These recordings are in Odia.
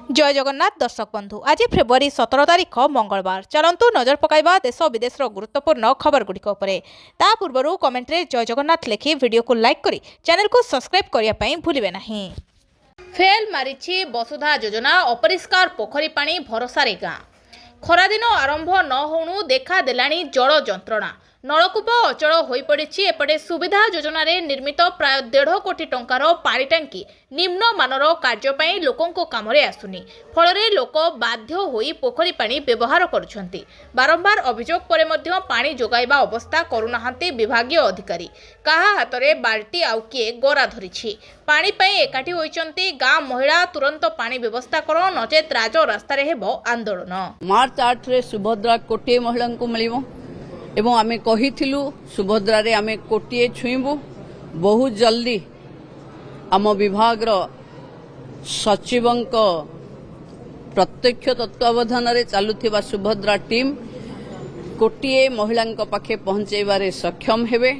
जय जगन्नाथ दर्शक बंधु आज फेब्रुआरी 17 तारिख मंगलवार चलतु नजर पकाइबा देश विदेश गुरुत्वपूर्ण खबर गुड़िक ता पूर्व कमेंट्रे जय जगन्नाथ लिखि वीडियो को लाइक करी चैनल को सब्सक्राइब करने भूलिबे नहीं। फेल मारिछि वसुधा योजना अपरिष्कार पोखरी पानी भरोसा गाँ खरादिन आरंभ न होणु देखा देलानी जल जंत्रणा नलकूप अचल हो पड़ी। एपटे सुविधा योजन निर्मित प्राय 1.5 कोटी टंकार पानी टांकी निम्न मानर कार्य लोकों काम आसुनी फल लोक बाध्य होई पोखरी पानी व्यवहार करुछंती। बारंबार अभियोग पर मध्य पानी जोगाइबा अवस्था करुनाहांती विभागीय अधिकारी काहा हातरे बाल्टी आउ किए गरा धरिछि। पानी पाई एकाठी होइचंती गाँ महिला तुरंत पानी व्यवस्था कर नचेत राज रास्तार हेबो आंदोलन। मार्च 8 रे सुभद्रा कोटे महिला को मिलिबो एवं आमे कहिथिलु सुभद्रा रे आमे कोटिए छुईबू बहुत जल्दी आम विभाग सचिवंक प्रत्यक्ष तत्वावधान रे चालुथिबा सुभद्रा टीम कोटिए महिला पाखे पहुंचेबारे सक्षम हेबे।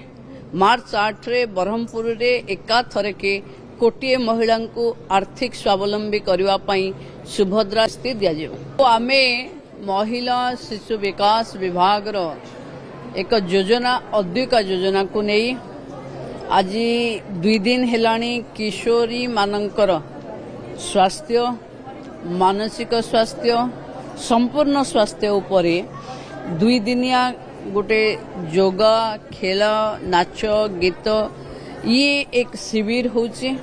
मार्च 8 रे ब्रह्मपुर रे एका थरके कोटिए महिला को आर्थिक स्वावलंबी करबा पई सुभद्रा स्थिति दिया जेबो। तो आमे महिला शिशु विकास विभाग रो एक योजना अद्विका योजना को नहीं आज 2 दिन हेलानी किशोरी मानकर स्वास्थ्य मानसिक स्वास्थ्य संपूर्ण स्वास्थ्य उपरे 2 दिनिया गोटे योगा खेल नाच गीत ये एक शिविर होची।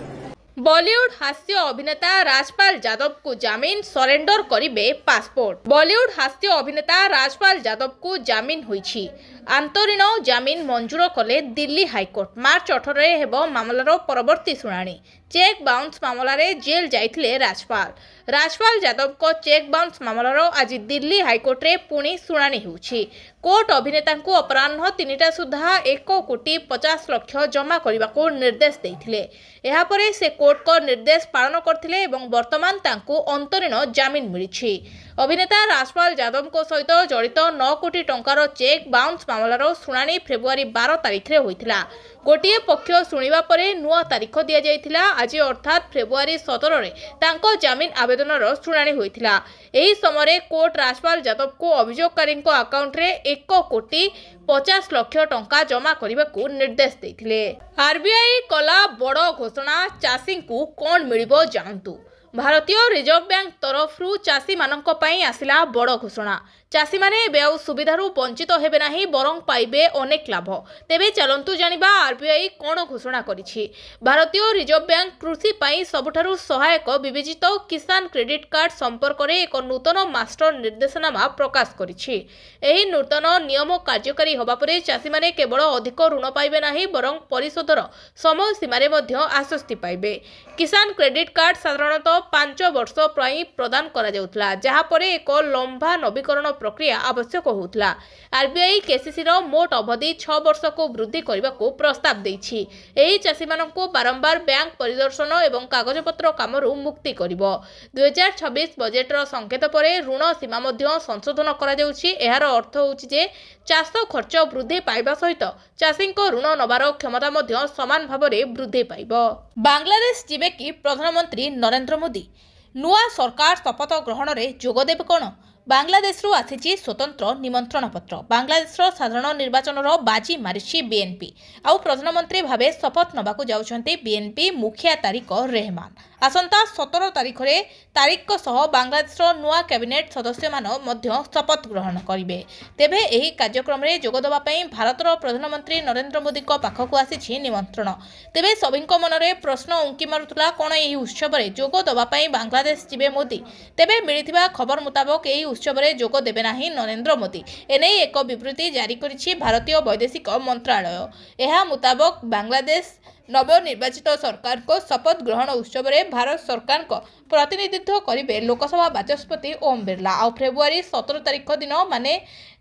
बॉलीवुड हास्य अभिनेता राजपाल यादव को जामीन सरेंडर करिबे पासपोर्ट। बॉलीवुड हास्य अभिनेता राजपाल यादव को जामीन होईछि। आंतरिण जामीन मंजूर कले दिल्ली हाईकोर्ट। मार्च 18 रे हेबो मामलार परवर्ती सुनानी। चेक बाउंस मामलार जेल जाइथिले राजपाल यादव को चेक बाउंस मामलार आज दिल्ली हाईकोर्ट रे पुणी सुनानी होउछि। कोर्ट अभिनेता को अपराह्न 3टा सुधा 1 कोटी 50 लाख जमा करने को निर्देश देइथिले। एहा परे से कोर्ट को निर्देश पालन करथिले एवं वर्तमान तांको अंतरिण जामीन मिलिछि। अभिनेता राजपाल यादव को सहित जड़ित 9 कोटी टंकार चेक बाउंस मामलार सुनानी फेब्रुआरी 12 तारिख रे होइथिला। गोटिए पक्ष शुणिबा परे नुआ तारिख दिया जाइथिला। आज अर्थात फेब्रुआरी 17 रे तांको जामीन आवेदनर शुनानी होइथिला। एही समय कोर्ट राजपाल यादव को अभियोगकारी अकाउंट रे 1 कोटी 50 लाख टंका जमा करने को निर्देश देइथिले। आरबीआई कला बड़ घोषणा चाषी को कौन मिलिबो जानतु। भारतीय रिजर्व बैंक तरफरु चाषी मानक पई आसिला बड़ घोषणा। चाषी माने एबे आउ सुविधारु वंचित हेबे नाही बरं पाइबे अनेक लाभ। तेबे चलंतु जानिबा आरबीआई कोन घोषणा करिछि। भारतीय रिजर्व बैंक कृषि पई सबुठारु सहायक विवेचित किसान क्रेडिट कार्ड संपर्क रे एक नूतन मास्टर निर्देशनामा प्रकाश करिछि। एही नूतन नियम कार्यकारी होबा परे चाषी माने केवल अधिक ऋण पाइबे नाही बरं परिशोधर समय सीमा रे मध्य आश्वस्ति पाइबे। किसान क्रेडिट कार्ड साधारणतः 5 वर्ष पई प्रदान करा जाउतला जहा परे एक लंबा नवीकरण प्रक्रिया आवश्यक होउतला। आरबीआई केसीसी रो मोट अवधि 6 वर्ष को वृद्धि करने को प्रस्ताव देछि। एही चाषी माननको बारंबार बैंक परिदर्शन एवं कागजपत्र कामरू मुक्ति करिवो। 2026 बजेट रो संकेत परे ऋण सीमा मध्य संशोधन करा जाउछि। एहार अर्थ होउछि जे चाष खर्च वृद्धि पाइबा सहित चाषी ऋण नबार क्षमता मध्य समान भावरे वृद्धि पाइबो। बांग्लादेश जिबे कि प्रधानमंत्री नरेंद्र मोदी नुआ सरकार शपथ ग्रहण रे जोगदेव कोन। बांग्लादेश रु आसीछि स्वतंत्र निमंत्रण पत्र। बांग्लादेश साधारण निर्वाचन बाजी मारिछि बीएनपी आउ प्रधानमंत्री भावे शपथ नबाकू जाउछन्ती बीएनपी मुखिया तारिक रहमान। आसंता 17 तारिख रे तारिक सह बांग्लादेश नुआ कैबिनेट सदस्य मान मध्य शपथ ग्रहण करिवे। तेबे एही कार्यक्रम रे जोग देबा पई भारतर प्रधानमंत्री नरेंद्र मोदी को पाखकू आसीछि निमंत्रण। तेबे सबिंक मनरे प्रश्न उंकी मारुतला कोन एही उत्सव रे जोग देबा पई बांग्लादेश जिबे मोदी। तेबे मिलिथिबा खबर मुताबक एही उत्सव रे जोग देबे नाही नरेंद्र मोदी। एने एक विबृति जारी करिछि भारतीय वैदेशिक मंत्रालय। एहा मुताबक बांग्लादेश नवनिर्वाचित सरकार को शपथ ग्रहण उत्सव रे भारत सरकार को प्रतिनिधित्व करिवे लोकसभा बाचस्पति ओम बिरला और फेब्रुआरी 17 तारिख दिन माने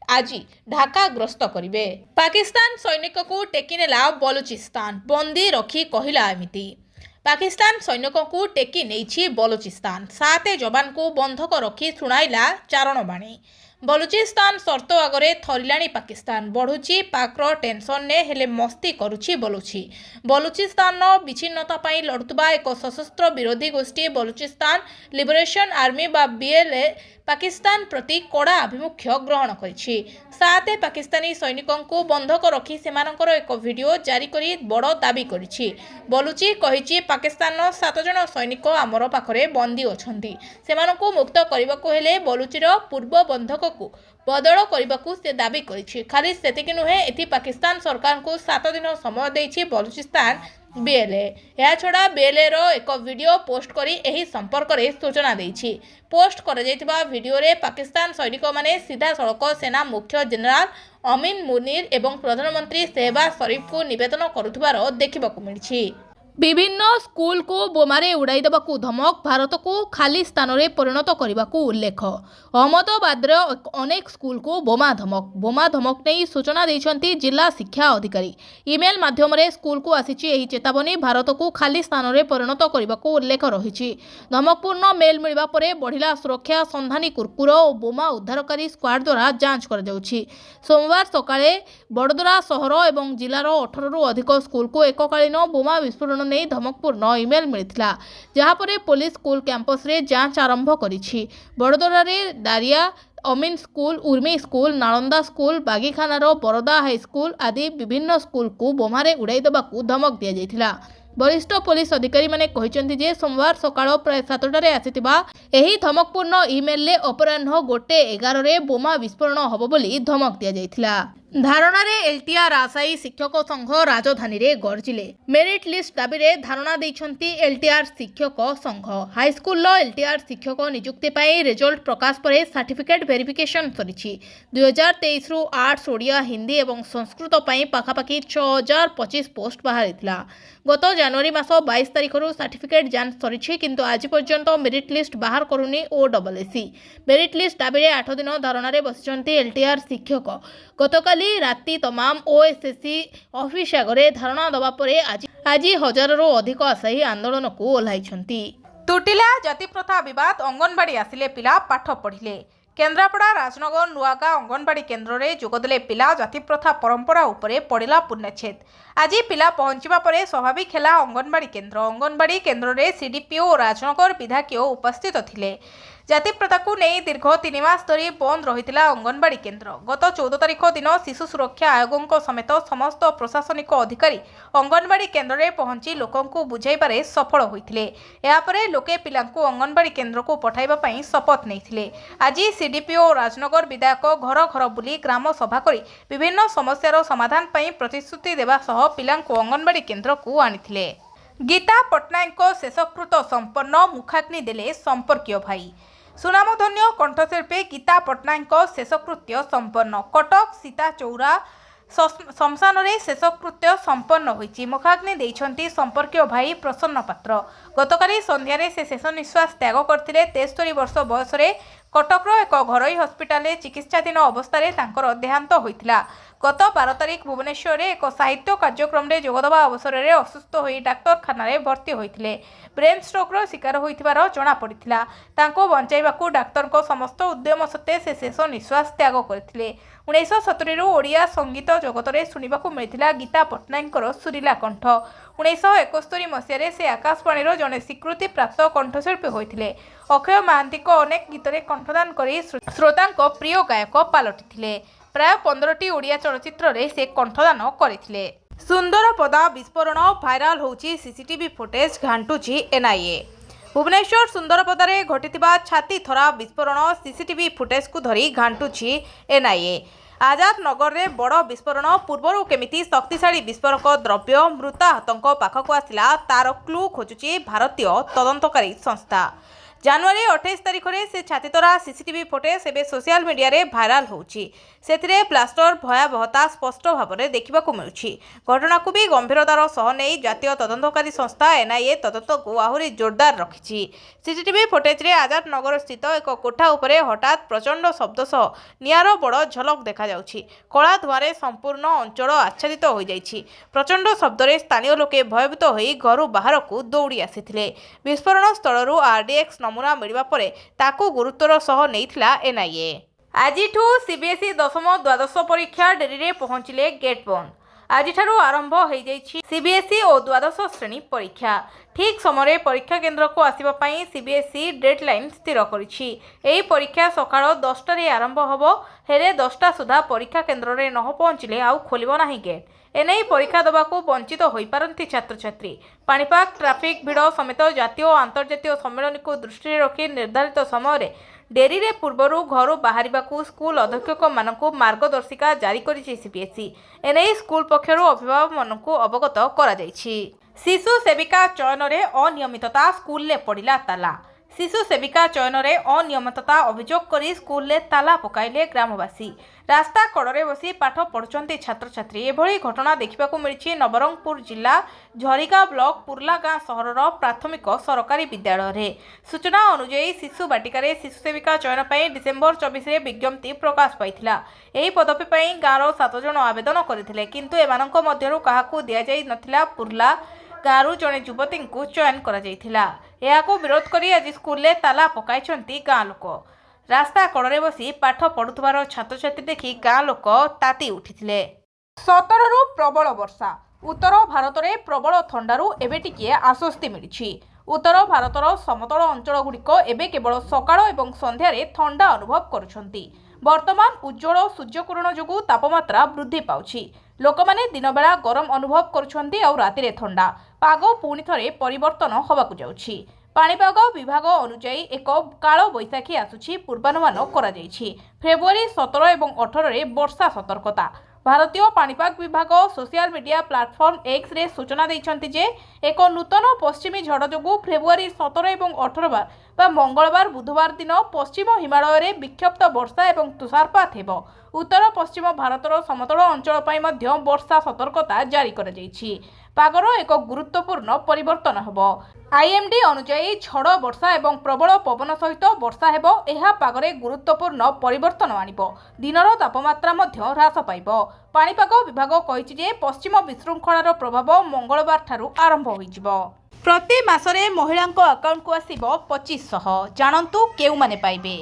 आज ढाका ग्रस्त करिवे। पाकिस्तान सैनिक को टेकी नेला बलूचिस्तान बंदी रखी कहिला एमिति। पाकिस्तान सैनिक को टेकी नहीं बलूचिस्तान 7 जवान को बंधक रखी शुणाइला चारणबाणी। बलुचिस्तान सर्त आगरे थरिलाणी पाकिस्तान बढ़ुची पाक्र टेंशन ने हेले मस्ती करुची बलुचिस्तान विच्छिन्नता पाई लड़ुवा एक सशस्त्र विरोधी गोष्ठी बलुचिस्तान लिबरेशन आर्मी बा बीएलए पाकिस्तान प्रति कड़ा आभिमुख्य ग्रहण करिछि। साथे पाकिस्तानी सैनिकों को बंधक रखी सेमानकर एक वीडियो जारी करी बड़ दाबी करिछि। बलुची कहिछि पाकिस्तान 7 जन सैनिक आमर पाखरे बंदी अछंती, सेमानकु मुक्त करबाकू हेले बलुचीर पूर्व बंधक को बदल करने से दाबी करिछि। खाली सेतिक नुहे, एथि पाकिस्तान सरकार को 7 दिन समय देछि बलुचिस्तान बीएलए। या छड़ा बीएलए रो एक वीडियो पोस्ट करी एही संपर्क रे सूचना देछि। पोस्ट कर जायतिबा वीडियो रे पाकिस्तान सैनिक माने सीधा सड़क सेना मुख्य जनरल अमीन मुनीर एवं प्रधानमंत्री शहबाज शरीफ को निवेदन करुथिबार देखिबाकू मिलिछि। विभिन्न स्कूल को बोमारे उड़ाई देबाकू धमक, भारत को खाली स्थान में परिणत करने उल्लेख। अहमदाबाद अनेक स्कूल को बोमा धमक नहीं सूचना देइछंती जिला शिक्षा अधिकारी। इमेल माध्यम स्कूल को आसीछि एही चेतावनी, भारत को खाली स्थान में परिणत करने उल्लेख रही। धमकपूर्ण मेल मिलवा परे बढ़िला सुरक्षा, सन्धानी कुरकुर और बोमा उद्धारकारी स्क्वाड द्वारा जांच कर जाउछि। सोमवार सकाळे बड़ोदरा सहर और जिलार 18 रु अधिक स्कूल को एककालीन बोमा विस्फोरण नहीं धमकपूर्ण इमेल मिलता, जहाँपर पुलिस स्कूल कैंपस रे जांच आरंभ करिछि। बड़ोदरा रे Daria Amin school, Urmi school, Nalanda school, बागीखानार बरदा हाई स्कूल आदि विभिन्न स्कूल को बोमारे उड़ाई देबाकू धमक दिया जायथिला। वरिष्ठ पुलिस अधिकारी माने कहिसेंती जे सोमवार सकाळ प्राय 7टारे आसीथिबा एही धमकपूर्ण इमेल ले अपराह्न 1:11 रे बोमा विस्फोरण हबो बोली धमक दिया जायथिला। धारणा रे एलटीआर आशायी शिक्षक संघ राजधानी रे गर्जिले। मेरिट लिस्ट दाबी रे धारणा दैछंती एलटीआर शिक्षक संघ। हाईस्कूल लो एलटीआर शिक्षक नियुक्ति पाई रिजल्ट प्रकाश परे सर्टिफिकेट वेरिफिकेशन सरिछि। 2023 रु आर्ट्स, ओडिया, हिंदी एवं संस्कृत पाई पाखापाखि 6025 पोस्ट बाहरिथिला। गत जनवरी मास 22 तारिख रु सर्टिफिकेट जांच सरिछि, किंतु आज पर्यंत मेरिट लिस्ट बाहर करूनी ओडब्ल्यूएससी। मेरिट लिस्ट दाबी रे 8 दिन धारणा रे बसिचंती एलटीआर शिक्षक। गतकाली राति तमाम ओएसएससी ऑफिस आगरे धारणा दबा परे आज हजाररू अधिक आशायी आंदोलन को ओह्लाइछंती। तुटिला जाति प्रथा विवाद, अंगनवाड़ी आसिले पिला पाठ पढ़िले। केन्द्रापड़ा राजनगर नुआगाँ अंगनवाड़ी केन्द्र में जोगदेले पिला जाति प्रथा परंपरा उपरे पड़िला पूर्णछेद। आज पिला पहुंचवा परे स्वाभाविक है अंगनवाड़ी केन्द्र में सीडीपीओ और राजनगर विधायक उपस्थित थिले। जाति प्रथा को नहीं दीर्घ 3 मास धरी बंद रही अंगनवाड़ी केन्द्र। गत 14 तारिख दिन शिशु सुरक्षा आयोगों समेत समस्त प्रशासनिक अधिकारी अंगनवाड़ी केन्द्र में पहुंची लोकंकु बुझाइबारे सफल होइथिले। यापरे लोके पिलांकु अंगनवाड़ी केन्द्र को पठाइबा पई शपथ नेइथिले। आज सीडीपीओ राजनगर विधायक घर घर बुली ग्राम सभा करी विभिन्न समस्यार समाधान पई प्रतिश्रुति देबा सह पिलांकु अंगनवाड़ी केन्द्र को आनिथिले। गीता पट्टनायक शेषकृत संपन्न, मुखाग्नि देले संपर्कीय भाई। सुनामधन्य कंठशिल्पी गीता पट्टनायक शेषकृत्य संपन्न। कटक सीता चौरा शमशान रे शेषकृत्य संपन्न होइछि। मुखाग्नि देइछंती संपर्कीय भाई प्रसन्न पात्र। गतकाली संध्यारे से शेष निश्वास त्याग करथिले। 73 वर्ष बयस रे कटकर एक घरोई हस्पिटाल चिकित्साधीन अवस्था तांकर देहांत होइथिला। गत 12 तारिख भुवनेश्वर एक साहित्य कार्यक्रम में जोगदवा अवसर में असुस्थ हो डाक्तरखाना भर्ती होते ब्रेन स्ट्रोक्र शिकार होइथिबार जना पड़िथिला। तांको बंचाइबाकू डाक्तर समस्त उद्यम सत्ते से शेष निश्वास त्याग करथिले। 1970 रु ओडिया संगीत जगत में शुणिबाकू मिलिथिला गीता पट्टनायकर सुरीला कंठ। 1971 मसीह से आकाशवाणी जड़े स्वीकृति प्राप्त कंठशिल्पी होते। अक्षय महांती अनेक गीत कंठदान कर श्रोता प्रिय गायक पलटि प्राय 15टी ओडिया चलचित्र रे से कंठदान करथिले। सुंदरपदा विस्फोरण भाइराल होउची सीसीटीवी फुटेज घांटुची एनआईए। भुवनेश्वर सुंदरपदारे घटिथिबा छाती थरा विस्फोरण सीसीटीवी फुटेज को धरी घांटुची एनआईए। आजाद नगर में बड़ विस्फोरण पूर्वर केमिति शक्तिशाली विस्फोरक द्रव्य मृताहतों पाखक आसिला तार क्लू खोजुची भारतीय तदंतकारी संस्था। जनवरी 28 तारिख में से छातीतरा सीसीटीवी फुटेज एवं सोशल मीडिया रे भाइराल होउची। सेथिरे ब्लास्टर भयावहता स्पष्ट भाव में देखा मिलूँ। घटना को भी गंभीरतार सह नहीं जातीय तदंतकारी संस्था एनआईए तदंत को आहरी जोरदार रखी। सीसीटीवी फुटेज रे आजाद नगर स्थित एक कोठा उपरे हठात प्रचंड शब्द सह निआर बड़ झलक देखा जाउछि। कला धुआं संपूर्ण अंचल आच्छादित हो जाइछि। प्रचंड शब्द रे स्थानीय लोके भयभीत होई घर बाहर को दौड़ी आसिथिले। विस्फोरण स्थल आरडीएक्स नमूना मिलवा परे ताकू गुरुत्वर सह नेइथिला एनआईए। ଆଜିଠୁ ସିବିଏସ୍ଇ ଦଶମ ଦ୍ୱାଦଶ ପରୀକ୍ଷା ଡେରିରେ ପହଞ୍ଚିଲେ ଗେଟ୍ ବନ୍ଦ। ଆଜିଠାରୁ ଆରମ୍ଭ ହୋଇଯାଇଛି ସିବିଏସ୍ଇ ଓ ଦ୍ୱାଦଶ ଶ୍ରେଣୀ ପରୀକ୍ଷା। ଠିକ୍ ସମୟରେ ପରୀକ୍ଷା କେନ୍ଦ୍ରକୁ ଆସିବା ପାଇଁ ସିବିଏସ୍ଇ ଡେଡ୍ଲାଇନ୍ ସ୍ଥିର କରିଛି। ଏହି ପରୀକ୍ଷା ସକାଳ 10ଟାରେ ଆରମ୍ଭ ହେବ। ହେଲେ 10ଟା ସୁଦ୍ଧା ପରୀକ୍ଷା କେନ୍ଦ୍ରରେ ନ ପହଞ୍ଚିଲେ ଆଉ ଖୋଲିବ ନାହିଁ ଗେଟ୍। ଏନେଇ ପରୀକ୍ଷା ଦେବାକୁ ବଞ୍ଚିତ ହୋଇପାରନ୍ତି ଛାତ୍ରଛାତ୍ରୀ। ପାଣିପାଗ, ଟ୍ରାଫିକ୍ ଭିଡ଼ ସମେତ ଜାତୀୟ ଓ ଆନ୍ତର୍ଜାତୀୟ ସମ୍ମିଳନୀକୁ ଦୃଷ୍ଟିରେ ରଖି ନିର୍ଦ୍ଧାରିତ ସମୟରେ ଡେରିରେ ପୂର୍ବରୁ ଘରୁ ବାହାରିବାକୁ ସ୍କୁଲ ଅଧ୍ୟକ୍ଷକମାନଙ୍କୁ ମାର୍ଗଦର୍ଶିକା ଜାରି କରିଛି ସିବିଏସ୍ଇ। ଏନେଇ ସ୍କୁଲ ପକ୍ଷରୁ ଅଭିଭାବକମାନଙ୍କୁ ଅବଗତ କରାଯାଇଛି। ଶିଶୁ ସେବିକା ଚୟନରେ ଅନିୟମିତତା, ସ୍କୁଲରେ ପଡ଼ିଲା ତାଲା। ଶିଶୁ ସେବିକା ଚୟନରେ ଅନିୟମିତତା ଅଭିଯୋଗ କରି ସ୍କୁଲରେ ତାଲା ପକାଇଲେ ଗ୍ରାମବାସୀ। ରାସ୍ତା କଡ଼ରେ ବସି ପାଠ ପଢ଼ୁଛନ୍ତି ଛାତ୍ରଛାତ୍ରୀ। ଏଭଳି ଘଟଣା ଦେଖିବାକୁ ମିଳିଛି ନବରଙ୍ଗପୁର ଜିଲ୍ଲା ଝରିଗାଁ ବ୍ଲକ ପୁର୍ଲା ଗାଁ ସହରର ପ୍ରାଥମିକ ସରକାରୀ ବିଦ୍ୟାଳୟରେ। ସୂଚନା ଅନୁଯାୟୀ ଶିଶୁ ବାଟିକାରେ ଶିଶୁ ସେବିକା ଚୟନ ପାଇଁ ଡିସେମ୍ବର 24ରେ ବିଜ୍ଞପ୍ତି ପ୍ରକାଶ ପାଇଥିଲା। ଏହି ପଦବୀ ପାଇଁ ଗାଁର 7 ଜଣ ଆବେଦନ କରିଥିଲେ, କିନ୍ତୁ ଏମାନଙ୍କ ମଧ୍ୟରୁ କାହାକୁ ଦିଆଯାଇ ନଥିଲା। ପୁର୍ଲା ଗାଁରୁ ଜଣେ ଯୁବତୀଙ୍କୁ ଚୟନ କରାଯାଇଥିଲା। ଏହାକୁ ବିରୋଧ କରି ଆଜି ସ୍କୁଲରେ ତାଲା ପକାଇଛନ୍ତି ଗାଁ ଲୋକ। ରାସ୍ତା କଡ଼ରେ ବସି ପାଠ ପଢ଼ୁଥିବାର ଛାତ୍ରଛାତ୍ରୀ ଦେଖି ଗାଁ ଲୋକ ତାତି ଉଠିଥିଲେ। 17ରୁ ପ୍ରବଳ ବର୍ଷା। ଉତ୍ତର ଭାରତରେ ପ୍ରବଳ ଥଣ୍ଡାରୁ ଏବେ ଟିକିଏ ଆଶ୍ୱସ୍ତି ମିଳିଛି। ଉତ୍ତର ଭାରତର ସମତଳ ଅଞ୍ଚଳଗୁଡ଼ିକ ଏବେ କେବଳ ସକାଳ ଏବଂ ସନ୍ଧ୍ୟାରେ ଥଣ୍ଡା ଅନୁଭବ କରୁଛନ୍ତି। ବର୍ତ୍ତମାନ ଉଜ୍ଜ୍ୱଳ ସୂର୍ଯ୍ୟକିରଣ ଯୋଗୁଁ ତାପମାତ୍ରା ବୃଦ୍ଧି ପାଉଛି। ଲୋକମାନେ ଦିନବେଳା ଗରମ ଅନୁଭବ କରୁଛନ୍ତି, ଆଉ ରାତିରେ ଥଣ୍ଡା। ପାଗ ପୁଣି ଥରେ ପରିବର୍ତ୍ତନ ହେବାକୁ ଯାଉଛି। ପାଣିପାଗ ବିଭାଗ ଅନୁଯାୟୀ ଏକ କାଳବୈଶାଖୀ ଆସୁଛି ପୂର୍ବାନୁମାନ କରାଯାଇଛି। ଫେବୃଆରୀ 17 ଏବଂ 18ରେ ବର୍ଷା ସତର୍କତା। ଭାରତୀୟ ପାଣିପାଗ ବିଭାଗ ସୋସିଆଲ ମିଡ଼ିଆ ପ୍ଲାଟଫର୍ମ ଏକ୍ସରେ ସୂଚନା ଦେଇଛନ୍ତି ଯେ ଏକ ନୂତନ ପଶ୍ଚିମୀ ଝଡ଼ ଯୋଗୁଁ ଫେବୃଆରୀ 17 ଏବଂ 18 ବା ମଙ୍ଗଳବାର ବୁଧବାର ଦିନ ପଶ୍ଚିମ ହିମାଳୟରେ ବିକ୍ଷିପ୍ତ ବର୍ଷା ଏବଂ ତୁଷାରପାତ ହେବ। ଉତ୍ତର ପଶ୍ଚିମ ଭାରତର ସମତଳ ଅଞ୍ଚଳ ପାଇଁ ମଧ୍ୟ ବର୍ଷା ସତର୍କତା ଜାରି କରାଯାଇଛି। ପାଗର ଏକ ଗୁରୁତ୍ୱପୂର୍ଣ୍ଣ ପରିବର୍ତ୍ତନ ହେବ। ଆଇଏମ୍ଡି ଅନୁଯାୟୀ ଝଡ଼ ବର୍ଷା ଏବଂ ପ୍ରବଳ ପବନ ସହିତ ବର୍ଷା ହେବ। ଏହା ପାଗରେ ଗୁରୁତ୍ୱପୂର୍ଣ୍ଣ ପରିବର୍ତ୍ତନ ଆଣିବ। ଦିନର ତାପମାତ୍ରା ମଧ୍ୟ ହ୍ରାସ ପାଇବ। ପାଣିପାଗ ବିଭାଗ କହିଛି ଯେ ପଶ୍ଚିମ ବିଶୃଙ୍ଖଳାର ପ୍ରଭାବ ମଙ୍ଗଳବାର ଠାରୁ ଆରମ୍ଭ ହୋଇଯିବ। ପ୍ରତି ମାସରେ ମହିଳାଙ୍କ ଆକାଉଣ୍ଟକୁ ଆସିବ 2500। ଜାଣନ୍ତୁ କେଉଁମାନେ ପାଇବେ।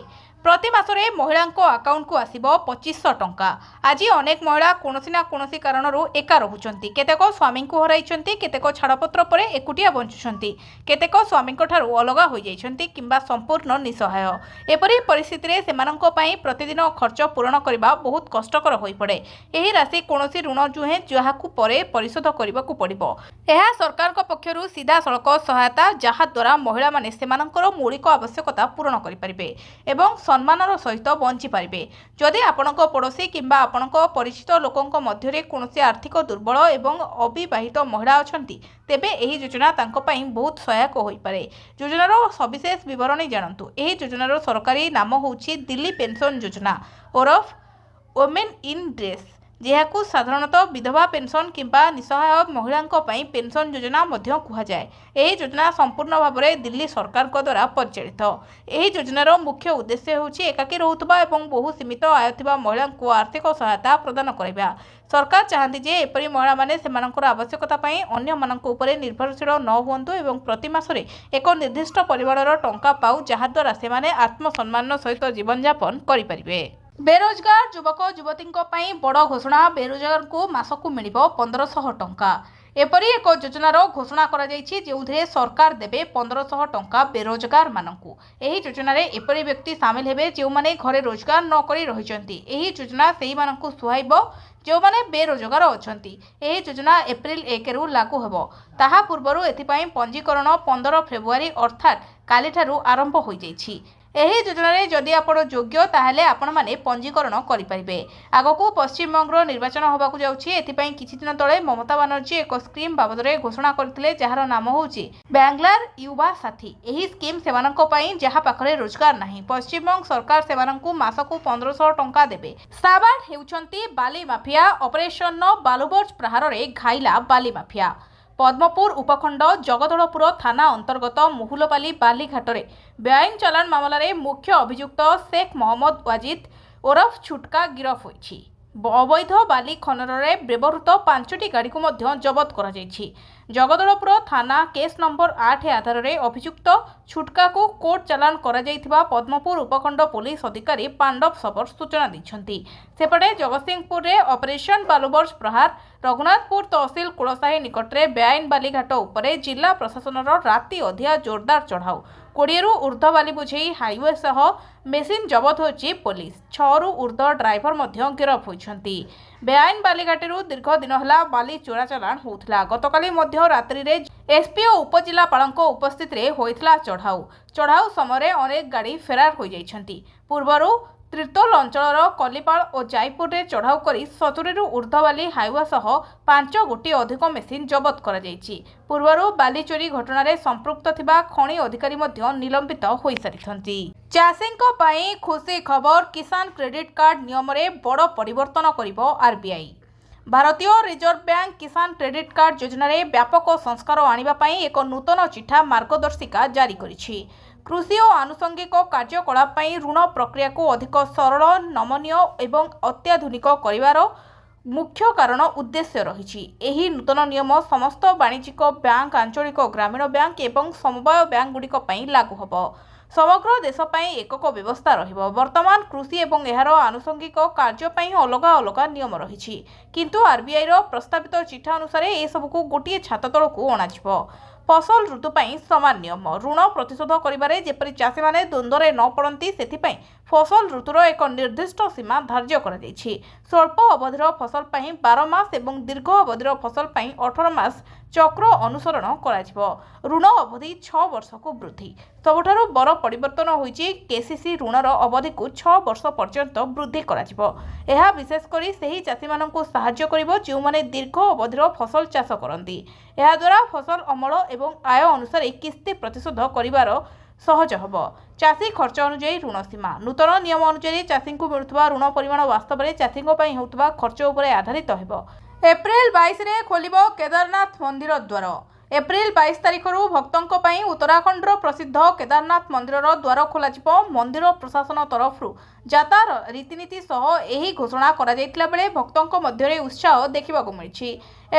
ପ୍ରତି ମାସରେ ମହିଳାଙ୍କ ଆକାଉଣ୍ଟକୁ ଆସିବ 2500 ଟଙ୍କା। ଆଜି ଅନେକ ମହିଳା କୌଣସି ନା କୌଣସି କାରଣରୁ ଏକା ରହୁଛନ୍ତି। କେତେକ ସ୍ୱାମୀଙ୍କୁ ହରାଇଛନ୍ତି, କେତେକ ଛାଡ଼ପତ୍ର ପରେ ଏକୁଟିଆ ବଞ୍ଚୁଛନ୍ତି, କେତେକ ସ୍ୱାମୀଙ୍କଠାରୁ ଅଲଗା ହୋଇଯାଇଛନ୍ତି କିମ୍ବା ସମ୍ପୂର୍ଣ୍ଣ ନିଃସହାୟ। ଏପରି ପରିସ୍ଥିତିରେ ସେମାନଙ୍କ ପାଇଁ ପ୍ରତିଦିନ ଖର୍ଚ୍ଚ ପୂରଣ କରିବା ବହୁତ କଷ୍ଟକର ହୋଇପଡ଼େ। ଏହି ରାଶି କୌଣସି ଋଣ ନୁହେଁ ଯାହାକୁ ପରେ ପରିଶୋଧ କରିବାକୁ ପଡ଼ିବ। ଏହା ସରକାରଙ୍କ ପକ୍ଷରୁ ସିଧାସଳଖ ସହାୟତା, ଯାହାଦ୍ୱାରା ମହିଳାମାନେ ସେମାନଙ୍କର ମୌଳିକ ଆବଶ୍ୟକତା ପୂରଣ କରିପାରିବେ ଏବଂ ସମ୍ମାନର ସହିତ ବଞ୍ଚିପାରିବେ। ଯଦି ଆପଣଙ୍କ ପଡ଼ୋଶୀ କିମ୍ବା ଆପଣଙ୍କ ପରିଚିତ ଲୋକଙ୍କ ମଧ୍ୟରେ କୌଣସି ଆର୍ଥିକ ଦୁର୍ବଳ ଏବଂ ଅବିବାହିତ ମହିଳା ଅଛନ୍ତି, ତେବେ ଏହି ଯୋଜନା ତାଙ୍କ ପାଇଁ ବହୁତ ସହାୟକ ହୋଇପାରେ। ଯୋଜନାର ସବିଶେଷ ବିବରଣୀ ଜାଣନ୍ତୁ। ଏହି ଯୋଜନାର ସରକାରୀ ନାମ ହେଉଛି ଦିଲ୍ଲୀ ପେନ୍ସନ୍ ଯୋଜନା ଓରଫ ଓମେନ୍ ଇନ୍ ଡ୍ରେସ୍, ଯାହାକୁ ସାଧାରଣତଃ ବିଧବା ପେନ୍ସନ୍ କିମ୍ବା ନିଃସହାୟ ମହିଳାଙ୍କ ପାଇଁ ପେନ୍ସନ୍ ଯୋଜନା ମଧ୍ୟ କୁହାଯାଏ। ଏହି ଯୋଜନା ସମ୍ପୂର୍ଣ୍ଣ ଭାବରେ ଦିଲ୍ଲୀ ସରକାରଙ୍କ ଦ୍ୱାରା ପରିଚାଳିତ। ଏହି ଯୋଜନାର ମୁଖ୍ୟ ଉଦ୍ଦେଶ୍ୟ ହେଉଛି ଏକାକୀ ରହୁଥିବା ଏବଂ ବହୁ ସୀମିତ ଆୟ ଥିବା ମହିଳାଙ୍କୁ ଆର୍ଥିକ ସହାୟତା ପ୍ରଦାନ କରିବା। ସରକାର ଚାହାନ୍ତି ଯେ ଏପରି ମହିଳାମାନେ ସେମାନଙ୍କର ଆବଶ୍ୟକତା ପାଇଁ ଅନ୍ୟମାନଙ୍କ ଉପରେ ନିର୍ଭରଶୀଳ ନ ହୁଅନ୍ତୁ ଏବଂ ପ୍ରତି ମାସରେ ଏକ ନିର୍ଦ୍ଦିଷ୍ଟ ପରିମାଣର ଟଙ୍କା ପାଉ, ଯାହାଦ୍ୱାରା ସେମାନେ ଆତ୍ମସମ୍ମାନର ସହିତ ଜୀବନଯାପନ କରିପାରିବେ। ବେରୋଜଗାର ଯୁବକ ଯୁବତୀଙ୍କ ପାଇଁ ବଡ଼ ଘୋଷଣା। ବେରୋଜଗାରଙ୍କୁ ମାସକୁ ମିଳିବ 1500 ଟଙ୍କା। ଏପରି ଏକ ଯୋଜନାର ଘୋଷଣା କରାଯାଇଛି ଯେଉଁଥିରେ ସରକାର ଦେବେ 1500 ଟଙ୍କା ବେରୋଜଗାରମାନଙ୍କୁ। ଏହି ଯୋଜନାରେ ଏପରି ବ୍ୟକ୍ତି ସାମିଲ ହେବେ ଯେଉଁମାନେ ଘରେ ରୋଜଗାର ନ କରି ରହିଛନ୍ତି। ଏହି ଯୋଜନା ସେହିମାନଙ୍କୁ ସୁହାଇବ ଯେଉଁମାନେ ବେରୋଜଗାର ଅଛନ୍ତି। ଏହି ଯୋଜନା ଏପ୍ରିଲ 1ରୁ ଲାଗୁ ହେବ। ତାହା ପୂର୍ବରୁ ଏଥିପାଇଁ ପଞ୍ଜୀକରଣ 15 ଫେବୃଆରୀ ଅର୍ଥାତ୍ କାଲିଠାରୁ ଆରମ୍ଭ ହୋଇଯାଇଛି। ଏହି ଯୋଜନାରେ ଯଦି ଆପଣ ଯୋଗ୍ୟ ତାହେଲେ ଆପଣମାନେ ପଞ୍ଜୀକରଣ କରିପାରିବେ। ଆଗକୁ ପଶ୍ଚିମବଙ୍ଗର ନିର୍ବାଚନ ହେବାକୁ ଯାଉଛି। ଏଥିପାଇଁ କିଛି ଦିନ ତଳେ ମମତା ବାନାର୍ଜୀ ଏକ ସ୍କିମ୍ ବାବଦରେ ଘୋଷଣା କରିଥିଲେ, ଯାହାର ନାମ ହେଉଛି ବାଂଲାର ୟୁବା ସାଥୀ। ଏହି ସ୍କିମ୍ ସେମାନଙ୍କ ପାଇଁ ଯାହା ପାଖରେ ରୋଜଗାର ନାହିଁ। ପଶ୍ଚିମବଙ୍ଗ ସରକାର ସେମାନଙ୍କୁ ମାସକୁ 1500 ଟଙ୍କା ଦେବେ। ସାବାଡ଼ ହେଉଛନ୍ତି ବାଲି ମାଫିଆ। ଅପରେସନ ବାଲୁବର୍ଜ ପ୍ରହାରରେ ଘାଇଲା ବାଲି ମାଫିଆ। ପଦ୍ମପୁର ଉପଖଣ୍ଡ ଜଗଦଳପୁର ଥାନା ଅନ୍ତର୍ଗତ ମୁହୁଲପାଲି ବାଲିଘାଟରେ ବେଆଇନ ଚାଲାଣ ମାମଲାରେ ମୁଖ୍ୟ ଅଭିଯୁକ୍ତ ଶେଖ ମହମ୍ମଦ ୱାଜିଦ ଓରଫ ଛୁଟକା ଗିରଫ ହୋଇଛି। ଅବୈଧ ବାଲି ଖନନରେ ବ୍ୟବହୃତ 5ଟି ଗାଡ଼ିକୁ ମଧ୍ୟ ଜବତ କରାଯାଇଛି। ଜଗଦଳପୁର ଥାନା କେସ୍ ନମ୍ବର 8 ଆଧାରରେ ଅଭିଯୁକ୍ତ ଛୁଟକାକୁ କୋର୍ଟ ଚାଲାଣ କରାଯାଇଥିବା ପଦ୍ମପୁର ଉପଖଣ୍ଡ ପୋଲିସ ଅଧିକାରୀ ପାଣ୍ଡବ ସବର ସୂଚନା ଦେଇଛନ୍ତି। ସେପଟେ ଜଗତସିଂହପୁରରେ ଅପରେସନ ବାଲୁବର୍ଷ ପ୍ରହାର ରଘୁନାଥପୁର ତହସିଲ କୁଳସାହି ନିକଟରେ ବେଆଇନ ବାଲିଘାଟ ଉପରେ ଜିଲ୍ଲା ପ୍ରଶାସନର ରାତି ଅଧିଆ ଜୋରଦାର ଚଢ଼ାଉ 20ରୁ ଉର୍ଦ୍ଧ୍ୱ ବାଲି ବୁଝେଇ ହାଇୱେ ସହ ମେସିନ୍ ଜବତ ହୋଇଛି ପୋଲିସ। 6ରୁ ଉର୍ଦ୍ଧ୍ୱ ଡ୍ରାଇଭର ମଧ୍ୟ ଗିରଫ ହୋଇଛନ୍ତି। ବେଆଇନ ବାଲିଘାଟରୁ ଦୀର୍ଘ ଦିନ ହେଲା ବାଲି ଚୋରାଚାଲାଣ ହେଉଥିଲା। ଗତକାଲି ମଧ୍ୟ ରାତ୍ରିରେ ଏସ୍ପି ଓ ଉପଜିଲ୍ଲାପାଳଙ୍କ ଉପସ୍ଥିତିରେ ହୋଇଥିଲା ଚଢ଼ାଉ ସମୟରେ ଅନେକ ଗାଡ଼ି ଫେରାର ହୋଇଯାଇଛନ୍ତି। ପୂର୍ବରୁ ତ୍ରିତୋଲ ଅଞ୍ଚଳର କଲିପାଳ ଓ ଜାଇପୁରରେ ଚଢ଼ାଉ କରି 70ରୁ ଉର୍ଦ୍ଧ୍ୱ ବାଲି ହାଇୱା ସହ 5 ଗୋଟି ଅଧିକ ମେସିନ୍ ଜବତ କରାଯାଇଛି। ପୂର୍ବରୁ ବାଲି ଚୋରି ଘଟଣାରେ ସମ୍ପୃକ୍ତ ଥିବା ଖଣି ଅଧିକାରୀ ମଧ୍ୟ ନିଲମ୍ବିତ ହୋଇସାରିଛନ୍ତି। ଚାଷୀଙ୍କ ପାଇଁ ଖୁସି ଖବର, କିଷାନ କ୍ରେଡିଟ୍ କାର୍ଡ ନିୟମରେ ବଡ଼ ପରିବର୍ତ୍ତନ କରିବ ଆର୍ବିଆଇ। ଭାରତୀୟ ରିଜର୍ଭ ବ୍ୟାଙ୍କ କିଷାନ କ୍ରେଡିଟ୍ କାର୍ଡ ଯୋଜନାରେ ବ୍ୟାପକ ସଂସ୍କାର ଆଣିବା ପାଇଁ ଏକ ନୂତନ ଚିଠା ମାର୍ଗଦର୍ଶିକା ଜାରି କରିଛି। କୃଷି ଓ ଆନୁଷଙ୍ଗିକ କାର୍ଯ୍ୟକଳାପ ପାଇଁ ଋଣ ପ୍ରକ୍ରିୟାକୁ ଅଧିକ ସରଳ, ନମନୀୟ ଏବଂ ଅତ୍ୟାଧୁନିକ କରିବାର ମୁଖ୍ୟ କାରଣ ଉଦ୍ଦେଶ୍ୟ ରହିଛି। ଏହି ନୂତନ ନିୟମ ସମସ୍ତ ବାଣିଜ୍ୟିକ ବ୍ୟାଙ୍କ, ଆଞ୍ଚଳିକ ଗ୍ରାମୀଣ ବ୍ୟାଙ୍କ ଏବଂ ସମବାୟ ବ୍ୟାଙ୍କଗୁଡ଼ିକ ପାଇଁ ଲାଗୁ ହେବ। ସମଗ୍ର ଦେଶ ପାଇଁ ଏକକ ବ୍ୟବସ୍ଥା ରହିବ। ବର୍ତ୍ତମାନ କୃଷି ଏବଂ ଏହାର ଆନୁଷଙ୍ଗିକ କାର୍ଯ୍ୟ ପାଇଁ ଅଲଗା ଅଲଗା ନିୟମ ରହିଛି, କିନ୍ତୁ ଆର୍ବିଆଇର ପ୍ରସ୍ତାବିତ ଚିଠା ଅନୁସାରେ ଏସବୁକୁ ଗୋଟିଏ ଛାତ ତଳକୁ ଅଣାଯିବ। ଫସଲ ଋତୁ ପାଇଁ ସମାନ ନିୟମ, ଋଣ ପରିଶୋଧ କରିବାରେ ଯେପରି ଚାଷୀମାନେ ଦ୍ୱନ୍ଦ୍ୱରେ ନ ପଡ଼ନ୍ତି ସେଥିପାଇଁ ଫସଲ ଋତୁର ଏକ ନିର୍ଦ୍ଦିଷ୍ଟ ସୀମା ଧାର୍ଯ୍ୟ କରାଯାଇଛି। ସ୍ୱଳ୍ପ ଅବଧିର ଫସଲ ପାଇଁ 12 ମାସ ଏବଂ ଦୀର୍ଘ ଅବଧିର ଫସଲ ପାଇଁ 18 ମାସ ଚକ୍ର ଅନୁସରଣ କରାଯିବ। ଋଣ ଅବଧି 6 ବର୍ଷକୁ ବୃଦ୍ଧି। ସବୁଠାରୁ ବଡ଼ ପରିବର୍ତ୍ତନ ହୋଇଛି କେସିସି ଋଣର ଅବଧିକୁ 6 ବର୍ଷ ପର୍ଯ୍ୟନ୍ତ ବୃଦ୍ଧି କରାଯିବ। ଏହା ବିଶେଷ କରି ସେହି ଚାଷୀମାନଙ୍କୁ ସାହାଯ୍ୟ କରିବ ଯେଉଁମାନେ ଦୀର୍ଘ ଅବଧିର ଫସଲ ଚାଷ କରନ୍ତି। ଏହାଦ୍ୱାରା ଫସଲ ଅମଳ ଏବଂ ଆୟ ଅନୁସାରେ କିସ୍ତି ପରିଶୋଧ କରିବାର ସହଜ ହେବ। ଚାଷୀ ଖର୍ଚ୍ଚ ଅନୁଯାୟୀ ଋଣ ସୀମା। ନୂତନ ନିୟମ ଅନୁଯାୟୀ ଚାଷୀଙ୍କୁ ମିଳୁଥିବା ଋଣ ପରିମାଣ ବାସ୍ତବରେ ଚାଷୀଙ୍କ ପାଇଁ ହେଉଥିବା ଖର୍ଚ୍ଚ ଉପରେ ଆଧାରିତ ହେବ। ଏପ୍ରିଲ 22ରେ ଖୋଲିବ କେଦାରନାଥ ମନ୍ଦିର ଦ୍ୱାର। ଏପ୍ରିଲ 22 ତାରିଖରୁ ଭକ୍ତଙ୍କ ପାଇଁ ଉତ୍ତରାଖଣ୍ଡର ପ୍ରସିଦ୍ଧ କେଦାରନାଥ ମନ୍ଦିରର ଦ୍ୱାର ଖୋଲାଯିବ। ମନ୍ଦିର ପ୍ରଶାସନ ତରଫରୁ ଯାତାର ରୀତିନୀତି ସହ ଏହି ଘୋଷଣା କରାଯାଇଥିଲା ବେଳେ ଭକ୍ତଙ୍କ ମଧ୍ୟରେ ଉତ୍ସାହ ଦେଖିବାକୁ ମିଳିଛି।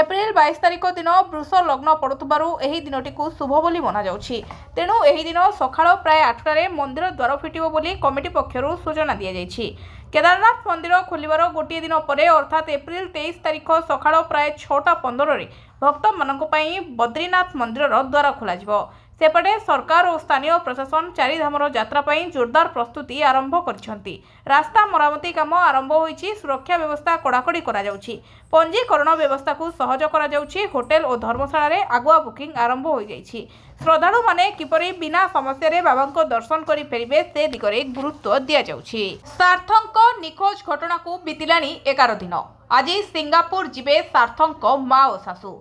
ଏପ୍ରିଲ 22 ତାରିଖ ଦିନ ବୃଷ ଲଗ୍ନ ପଡ଼ୁଥିବାରୁ ଏହି ଦିନଟିକୁ ଶୁଭ ବୋଲି ମନାଯାଉଛି। ତେଣୁ ଏହି ଦିନ ସକାଳ ପ୍ରାୟ 8ଟାରେ ମନ୍ଦିର ଦ୍ୱାର ଫିଟିବ ବୋଲି କମିଟି ପକ୍ଷରୁ ସୂଚନା ଦିଆଯାଇଛି। କେଦାରନାଥ ମନ୍ଦିର ଖୋଲିବାର ଗୋଟିଏ ଦିନ ପରେ ଅର୍ଥାତ୍ ଏପ୍ରିଲ 23 ତାରିଖ ସକାଳ ପ୍ରାୟ 6:15ରେ ଭକ୍ତମାନଙ୍କ ପାଇଁ ବଦ୍ରିନାଥ ମନ୍ଦିରର ଦ୍ୱାର ଖୋଲାଯିବ। ସେପଟେ ସରକାର ଓ ସ୍ଥାନୀୟ ପ୍ରଶାସନ ଚାରିଧାମର ଯାତ୍ରା ପାଇଁ ଜୋରଦାର ପ୍ରସ୍ତୁତି ଆରମ୍ଭ କରିଛନ୍ତି। ରାସ୍ତା ମରାମତି କାମ ଆରମ୍ଭ ହୋଇଛି। ସୁରକ୍ଷା ବ୍ୟବସ୍ଥା କଡ଼ାକଡ଼ି କରାଯାଉଛି। ପଞ୍ଜୀକରଣ ବ୍ୟବସ୍ଥାକୁ ସହଜ କରାଯାଉଛି। ହୋଟେଲ ଓ ଧର୍ମଶାଳାରେ ଆଗୁଆ ବୁକିଂ ଆରମ୍ଭ ହୋଇଯାଇଛି। ଶ୍ରଦ୍ଧାଳୁମାନେ କିପରି ବିନା ସମସ୍ୟାରେ ବାବାଙ୍କ ଦର୍ଶନ କରି ଫେରିବେ ସେ ଦିଗରେ ଗୁରୁତ୍ୱ ଦିଆଯାଉଛି। ସାର୍ଥକଙ୍କ ନିଖୋଜ ଘଟଣାକୁ ବିତିଲାଣି 11 ଦିନ। ଆଜି ସିଙ୍ଗାପୁର ଯିବେ ସାର୍ଥକଙ୍କ ମା ଓ ଶାଶୁ।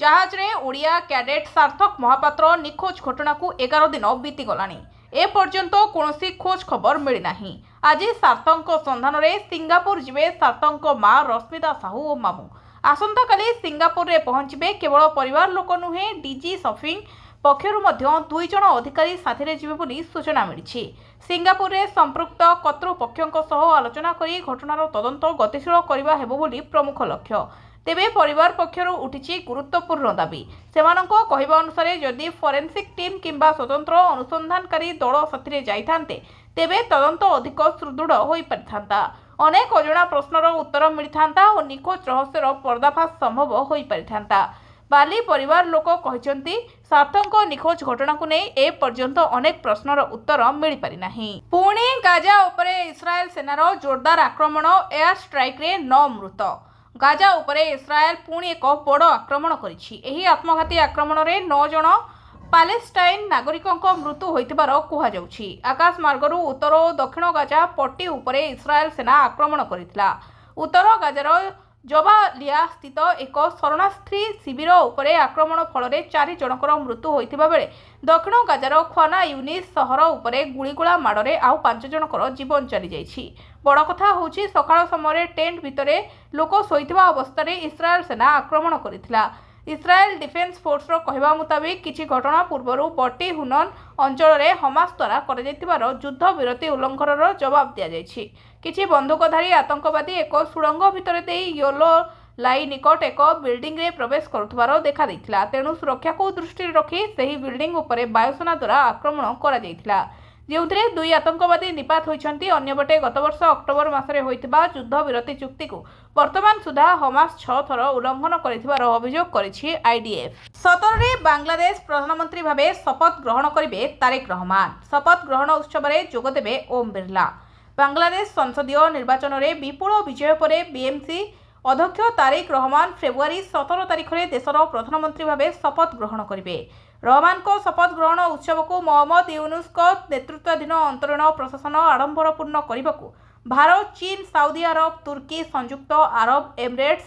ଜାହାଜରେ ଓଡ଼ିଆ କ୍ୟାଡେଟ୍ ସାର୍ଥକ ମହାପାତ୍ର ନିଖୋଜ ଘଟଣାକୁ 11 ଦିନ ବିତିଗଲାଣି। ଏପର୍ଯ୍ୟନ୍ତ କୌଣସି ଖୋଜ ଖବର ମିଳିନାହିଁ। ଆଜି ସାର୍ଥକଙ୍କ ସନ୍ଧାନରେ ସିଙ୍ଗାପୁର ଯିବେ ସାର୍ଥକଙ୍କ ମା ରଶ୍ମିତା ସାହୁ ଓ ମାମୁଁ। ଆସନ୍ତାକାଲି ସିଙ୍ଗାପୁରରେ ପହଞ୍ଚିବେ କେବଳ ପରିବାର ଲୋକ ନୁହେଁ, ଡିଜି ସଫିଂ ପକ୍ଷରୁ ମଧ୍ୟ 2 ଜଣ ଅଧିକାରୀ ସାଥିରେ ଯିବେ ବୋଲି ସୂଚନା ମିଳିଛି। ସିଙ୍ଗାପୁରରେ ସମ୍ପୃକ୍ତ କର୍ତ୍ତୃପକ୍ଷଙ୍କ ସହ ଆଲୋଚନା କରି ଘଟଣାର ତଦନ୍ତ ଗତିଶୀଳ କରିବା ହେବ ବୋଲି ପ୍ରମୁଖ ଲକ୍ଷ୍ୟ। ତେବେ ପରିବାର ପକ୍ଷରୁ ଉଠିଛି ଗୁରୁତ୍ୱପୂର୍ଣ୍ଣ ଦାବି। ସେମାନଙ୍କ କହିବା ଅନୁସାରେ ଯଦି ଫରେନ୍ସିକ୍ ଟିମ୍ କିମ୍ବା ସ୍ୱତନ୍ତ୍ର ଅନୁସନ୍ଧାନକାରୀ ଦଳ ସାଥିରେ ଯାଇଥାନ୍ତେ ତେବେ ତଦନ୍ତ ଅଧିକ ସୁଦୃଢ଼ ହୋଇପାରିଥାନ୍ତା। ଅନେକ ଅଜଣା ପ୍ରଶ୍ନର ଉତ୍ତର ମିଳିଥାନ୍ତା ଓ ନିଖୋଜ ରହସ୍ୟର ପର୍ଦ୍ଦାଫାଶ ସମ୍ଭବ ହୋଇପାରିଥାନ୍ତା। ବାଲି ପରିବାର ଲୋକ କହିଛନ୍ତି ସାର୍ଥକଙ୍କ ନିଖୋଜ ଘଟଣାକୁ ନେଇ ଏପର୍ଯ୍ୟନ୍ତ ଅନେକ ପ୍ରଶ୍ନର ଉତ୍ତର ମିଳିପାରିନାହିଁ। ପୁଣି ଗାଜା ଉପରେ ଇସ୍ରାଏଲ ସେନାର ଜୋରଦାର ଆକ୍ରମଣ, ଏୟାର ଷ୍ଟ୍ରାଇକ୍ରେ 9 ମୃତ। ଗାଜା ଉପରେ ଇସ୍ରାଏଲ ପୁଣି ଏକ ବଡ଼ ଆକ୍ରମଣ କରିଛି। ଏହି ଆତ୍ମଘାତୀ ଆକ୍ରମଣରେ 9 ଜଣ ପାଲେଷ୍ଟାଇନ୍ ନାଗରିକଙ୍କ ମୃତ୍ୟୁ ହୋଇଥିବାର କୁହାଯାଉଛି। ଆକାଶ ମାର୍ଗରୁ ଉତ୍ତର ଓ ଦକ୍ଷିଣ ଗାଜା ପଟ୍ଟି ଉପରେ ଇସ୍ରାଏଲ ସେନା ଆକ୍ରମଣ କରିଥିଲା। ଉତ୍ତର ଗାଜାର ଜବାଲିଆ ସ୍ଥିତ ଏକ ଶରଣାର୍ଥୀ ଶିବିର ଉପରେ ଆକ୍ରମଣ ଫଳରେ 4 ଜଣଙ୍କର ମୃତ୍ୟୁ ହୋଇଥିବା ବେଳେ ଦକ୍ଷିଣ ଗାଜାର ଖ୍ୱାନା ୟୁନିସ୍ ସହର ଉପରେ ଗୁଳିଗୋଳା ମାଡ଼ରେ ଆଉ 5 ଜଣଙ୍କର ଜୀବନ ଚାଲିଯାଇଛି। ବଡ଼ କଥା ହେଉଛି ସକାଳ ସମୟରେ ଟେଣ୍ଟ ଭିତରେ ଲୋକ ଶୋଇଥିବା ଅବସ୍ଥାରେ ଇସ୍ରାଏଲ ସେନା ଆକ୍ରମଣ କରିଥିଲା। ଇସ୍ରାଏଲ ଡିଫେନ୍ସ ଫୋର୍ସର କହିବା ମୁତାବିକ କିଛି ଘଟଣା ପୂର୍ବରୁ ବଟି ହୁନନ୍ ଅଞ୍ଚଳରେ ହମାସ ଦ୍ୱାରା କରାଯାଇଥିବାର ଯୁଦ୍ଧ ବିରତି ଉଲ୍ଲଂଘନର ଜବାବ ଦିଆଯାଇଛି। କିଛି ବନ୍ଧୁକଧାରୀ ଆତଙ୍କବାଦୀ ଏକ ସୁଡ଼ଙ୍ଗ ଭିତରେ ଦେଇ ୟେଲୋ लाई निकट एक बिल्डिंग रे प्रवेश करुथिबार देखा दैथिला। तेणु सुरक्षा को दृष्टि रखी सही बिल्डिंग उपरे वायुसेना द्वारा आक्रमण करा जायथिला, ଯେଉଁଥିରେ 2 ଆତଙ୍କବାଦୀ ନିପାତ ହୋଇଛନ୍ତି। ଅନ୍ୟପଟେ ଗତ ବର୍ଷ ଅକ୍ଟୋବର ମାସରେ ହୋଇଥିବା ଯୁଦ୍ଧ ବିରତି ଚୁକ୍ତିକୁ ବର୍ତ୍ତମାନ ସୁଦ୍ଧା ହମାସ 6 ଥର ଉଲ୍ଲଂଘନ କରିଥିବାର ଅଭିଯୋଗ କରିଛି ଆଇଡିଏଫ୍। 17ରେ ବାଂଲାଦେଶ ପ୍ରଧାନମନ୍ତ୍ରୀ ଭାବେ ଶପଥ ଗ୍ରହଣ କରିବେ ତାରେକ ରହମାନ। ଶପଥ ଗ୍ରହଣ ଉତ୍ସବରେ ଯୋଗଦେବେ ଓମ୍ ବିର୍ଲା। ବାଂଲାଦେଶ ସଂସଦୀୟ ନିର୍ବାଚନରେ ବିପୁଳ ବିଜୟ ପରେ ବିଏମ୍ସି ଅଧ୍ୟକ୍ଷ ତାରେକ ରହମାନ ଫେବୃଆରୀ 17 ତାରିଖରେ ଦେଶର ପ୍ରଧାନମନ୍ତ୍ରୀ ଭାବେ ଶପଥ ଗ୍ରହଣ କରିବେ। ରହମାନଙ୍କ ଶପଥ ଗ୍ରହଣ ଉତ୍ସବକୁ ମହମ୍ମଦ ୟୁନୁସଙ୍କ ନେତୃତ୍ୱାଧୀନ ଅନ୍ତରୀଣ ପ୍ରଶାସନ ଆଡମ୍ବରପୂର୍ଣ୍ଣ କରିବାକୁ ଭାରତ, ଚୀନ, ସାଉଦି ଆରବ, ତୁର୍କୀ, ସଂଯୁକ୍ତ ଆରବ ଏମିରେଟ୍ସ,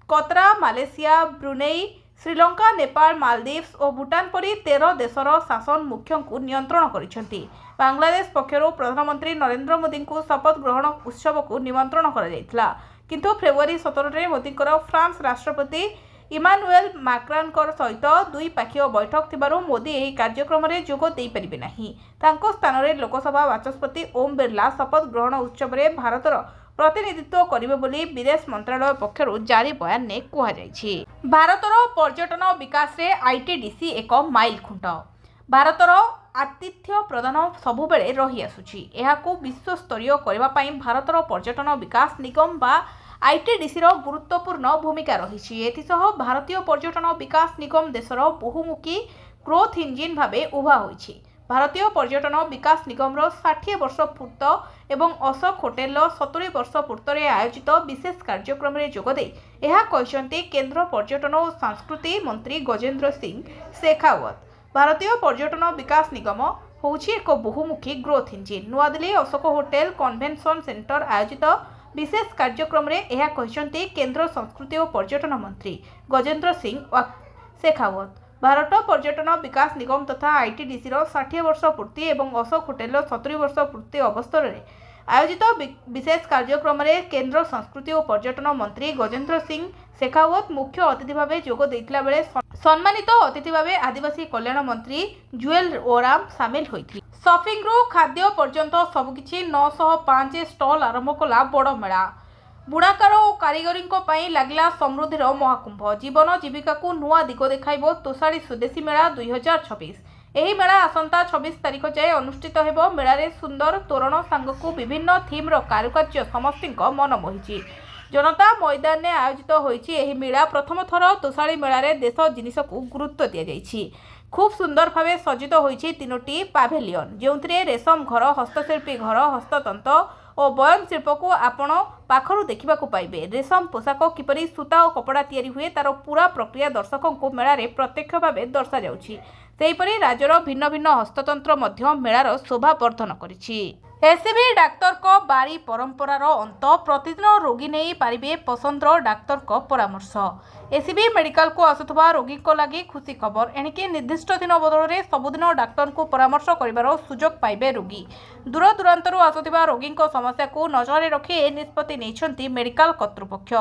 କତରା, ମାଲେସିଆ, ବ୍ରୁନେଇ, ଶ୍ରୀଲଙ୍କା, ନେପାଳ, ମାଲଦୀପ୍ସ ଓ ଭୁଟାନ ପରି 13 ଦେଶର ଶାସନ ମୁଖ୍ୟଙ୍କୁ ନିୟନ୍ତ୍ରଣ କରିଛନ୍ତି। ବାଂଲାଦେଶ ପକ୍ଷରୁ ପ୍ରଧାନମନ୍ତ୍ରୀ ନରେନ୍ଦ୍ର ମୋଦିଙ୍କୁ ଶପଥ ଗ୍ରହଣ ଉତ୍ସବକୁ ନିମନ୍ତ୍ରଣ କରାଯାଇଥିଲା, କିନ୍ତୁ ଫେବୃଆରୀ 17ରେ ମୋଦିଙ୍କର ଫ୍ରାନ୍ସ ରାଷ୍ଟ୍ରପତି ଇମାନୁଏଲ ମାକ୍ରନ୍ଙ୍କ ସହିତ ଦ୍ୱିପାକ୍ଷୀୟ ବୈଠକ ଥିବାରୁ ମୋଦି ଏହି କାର୍ଯ୍ୟକ୍ରମରେ ଯୋଗ ଦେଇପାରିବେ ନାହିଁ। ତାଙ୍କ ସ୍ଥାନରେ ଲୋକସଭା ବାଚସ୍ପତି ଓମ୍ ବିର୍ଲା ଶପଥ ଗ୍ରହଣ ଉତ୍ସବରେ ଭାରତର ପ୍ରତିନିଧିତ୍ୱ କରିବେ ବୋଲି ବିଦେଶ ମନ୍ତ୍ରାଳୟ ପକ୍ଷରୁ ଜାରି ବୟାନରେ କୁହାଯାଇଛି। ଭାରତର ପର୍ଯ୍ୟଟନ ବିକାଶରେ ଆଇଟିଡିସି ଏକ ମାଇଲ ଖୁଣ୍ଟ। ଭାରତର ଆତିଥ୍ୟ ପ୍ରଦାନ ସବୁବେଳେ ରହିଆସୁଛି। ଏହାକୁ ବିଶ୍ୱସ୍ତରୀୟ କରିବା ପାଇଁ ଭାରତର ପର୍ଯ୍ୟଟନ ବିକାଶ ନିଗମ ବା ଆଇଟିଡିସିର ଗୁରୁତ୍ୱପୂର୍ଣ୍ଣ ଭୂମିକା ରହିଛି। ଏଥିସହ ଭାରତୀୟ ପର୍ଯ୍ୟଟନ ବିକାଶ ନିଗମ ଦେଶର ବହୁମୁଖୀ ଗ୍ରୋଥ ଇଞ୍ଜିନ୍ ଭାବେ ଉଭା ହୋଇଛି। ଭାରତୀୟ ପର୍ଯ୍ୟଟନ ବିକାଶ ନିଗମର 60 ବର୍ଷ ପୂର୍ତ୍ତ ଏବଂ ଅଶୋକ ହୋଟେଲର 70 ବର୍ଷ ପୂର୍ତ୍ତରେ ଆୟୋଜିତ ବିଶେଷ କାର୍ଯ୍ୟକ୍ରମରେ ଯୋଗଦେଇ ଏହା କହିଛନ୍ତି କେନ୍ଦ୍ର ପର୍ଯ୍ୟଟନ ଓ ସଂସ୍କୃତି ମନ୍ତ୍ରୀ ଗଜେନ୍ଦ୍ର ସିଂ ଶେଖାୱତ। ଭାରତୀୟ ପର୍ଯ୍ୟଟନ ବିକାଶ ନିଗମ ହେଉଛି ଏକ ବହୁମୁଖୀ ଗ୍ରୋଥ ଇଞ୍ଜିନ୍। ନୂଆଦିଲ୍ଲୀ ଅଶୋକ ହୋଟେଲ କନଭେନସନ ସେଣ୍ଟର ଆୟୋଜିତ विशेष कार्यक्रम रे यह कहते केंद्र संस्कृति और पर्यटन मंत्री गजेंद्र सिंह शेखावत। भारत पर्यटन विकास निगम तथा आईटीडीसी 60 वर्ष पूर्ति और अशोक होटेल 70 वर्ष पूर्ति अवसर में आयोजित विशेष कार्यक्रम रे केंद्र संस्कृति और पर्यटन मंत्री गजेंद्र सिंह शेखावत मुख्य अतिथि भाव जोग देथिला बेले सम्मानित अतिथि भाव आदिवासी कल्याण मंत्री जुएल ओराम सामिल होइथिले। शॉपिंग रु खाद्य पर्यंत सबकिछि 905 स्टॉल आरंभ कला बड़ मेला। बुणाकार और कारीगरी लगला समृद्धिर महाकुंभ। जीवन जीविका को नुआ दिग देखाइबो तोषाड़ी स्वदेशी मेला 2026। एही मेला आसंता 26 तारिख जाए अनुष्ठित हेबो। मेलारे सुंदर तोरण सांगकु विभिन्न थीम्र कारुकार्य समस्तिंक मन मोहिछि। जनता मैदान में आयोजित होइछि एही मेला प्रथम थर तोषाड़ी मेलारे देश जिनिसकु गुरुत्व दिया जाइछि। खूब सुंदर भावे सज्जित होइछि 3टी पाभेलियन जोंथिरे रेशम घर, हस्तशिल्पी घर, हस्ततंत्र और बयन शिल्प को आपण पाखरु देखा पाइबे। रेशम पोशाक किपरि सूता और कपड़ा तैयारी हुए तार पूरा प्रक्रिया दर्शकों को मेलारे प्रत्यक्ष भावे दर्शा जाउछि। सेहिपरि राज्यर भिन्न भिन्न हस्ततंत्र मध्य मेलार शोभा वर्धन करिछि। एसीबी डाक्तर को बारी परंपरार अंत। प्रतिदिन रोगी नहीं पारिबे पसंदर डाक्तर को परामर्श। एसीबी मेडिकल को आसुथबा रोगी को लगी खुशी खबर। एणिकी निर्दिष्ट दिन बदल में सबुदिन डाक्तर को परामर्श करिवार सुजोग पाइबे रोगी। दूर दूरांतरु आसुथिबा रोगी समस्या को नजर रखी ए निष्पत्ति नेइछंती मेडिकल कर्तृपक्ष।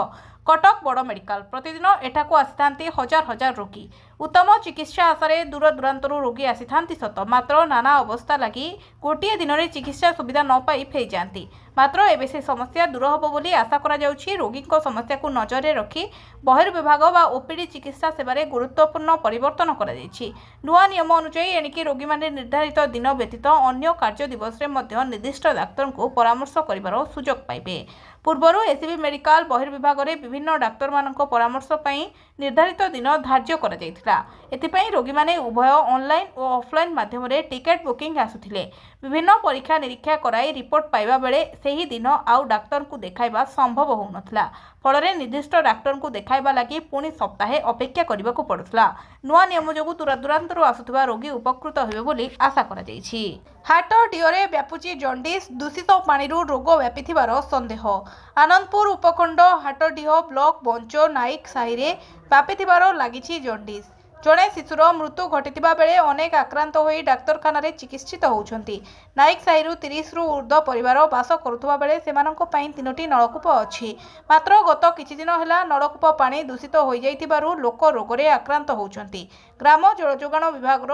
कटक बड़ मेडिकल प्रतिदिन एठाकू आसिथांती हजार हजार रोगी। उत्तम चिकित्सा आशारे दूर दूरांतरु रोगी आसिथांती सत, मात्र नाना अवस्था लगी गोटे दिन में चिकित्सा सुविधा न पाई फेरी जाती। मात्र एबे से समस्या दूर होबो बोली आशा करा जाउछि। रोगी समस्या को नजर में रखी बहिर्विभाग व ओपीडी चिकित्सा सेवारे गुरुत्वपूर्ण परिवर्तन करा जाइछि। नुआ नियम अनुसार एणिकी रोगी माने निर्धारित दिन व्यतीत अन्य कार्य दिवस में निर्दिष्ट डाक्तर को परामर्श करिवार सुजोग पाइबे। पूर्वर एसीबी मेडिकल बहिर्विभाग में विभिन्न डाक्तर मानक परामर्श पाई निर्धारित दिन धार्य करा जाइथिला। एथिपाई रोगी माने उभय ऑनलाइन और ऑफलाइन माध्यम टिकेट बुकिंग आसुथिले। विभिन्न परीक्षा निरीक्षा कराई रिपोर्ट पाइबा बेले सेही दिन आउ डाक्तर को देखाइबा संभव होउनथला। फल निर्दिष्ट डाक्तर को देखाइबा लगी पुणी सप्ताहे अपेक्षा करने को पड़ुला। नुआ नियम जो दूर दूरांतर आसुथिबा रोगी उपकृत हेबे बोली आशा करा जाइछि। हाट डिओरे व्यापुची जंडिस। दूषित पानी रोग व्यापिथिबार संदेह। आनंदपुर उपखंड हाटडीह ब्लॉक बंचो नाइक साहि रे व्यापिथिबार लागिछि जंडिस। ଜଣେ ଶିଶୁର ମୃତ୍ୟୁ ଘଟିଥିବା ବେଳେ ଅନେକ ଆକ୍ରାନ୍ତ ହୋଇ ଡାକ୍ତରଖାନାରେ ଚିକିତ୍ସିତ ହେଉଛନ୍ତି। ନାଇକ ସାହିରୁ 30ରୁ ଉର୍ଦ୍ଧ୍ୱ ପରିବାର ବାସ କରୁଥିବା ବେଳେ ସେମାନଙ୍କ ପାଇଁ 3ଟି ନଳକୂପ ଅଛି। ମାତ୍ର ଗତ କିଛି ଦିନ ହେଲା ନଳକୂପ ପାଣି ଦୂଷିତ ହୋଇଯାଇଥିବାରୁ ଲୋକ ରୋଗରେ ଆକ୍ରାନ୍ତ ହେଉଛନ୍ତି। ଗ୍ରାମ ଜଳଯୋଗାଣ ବିଭାଗର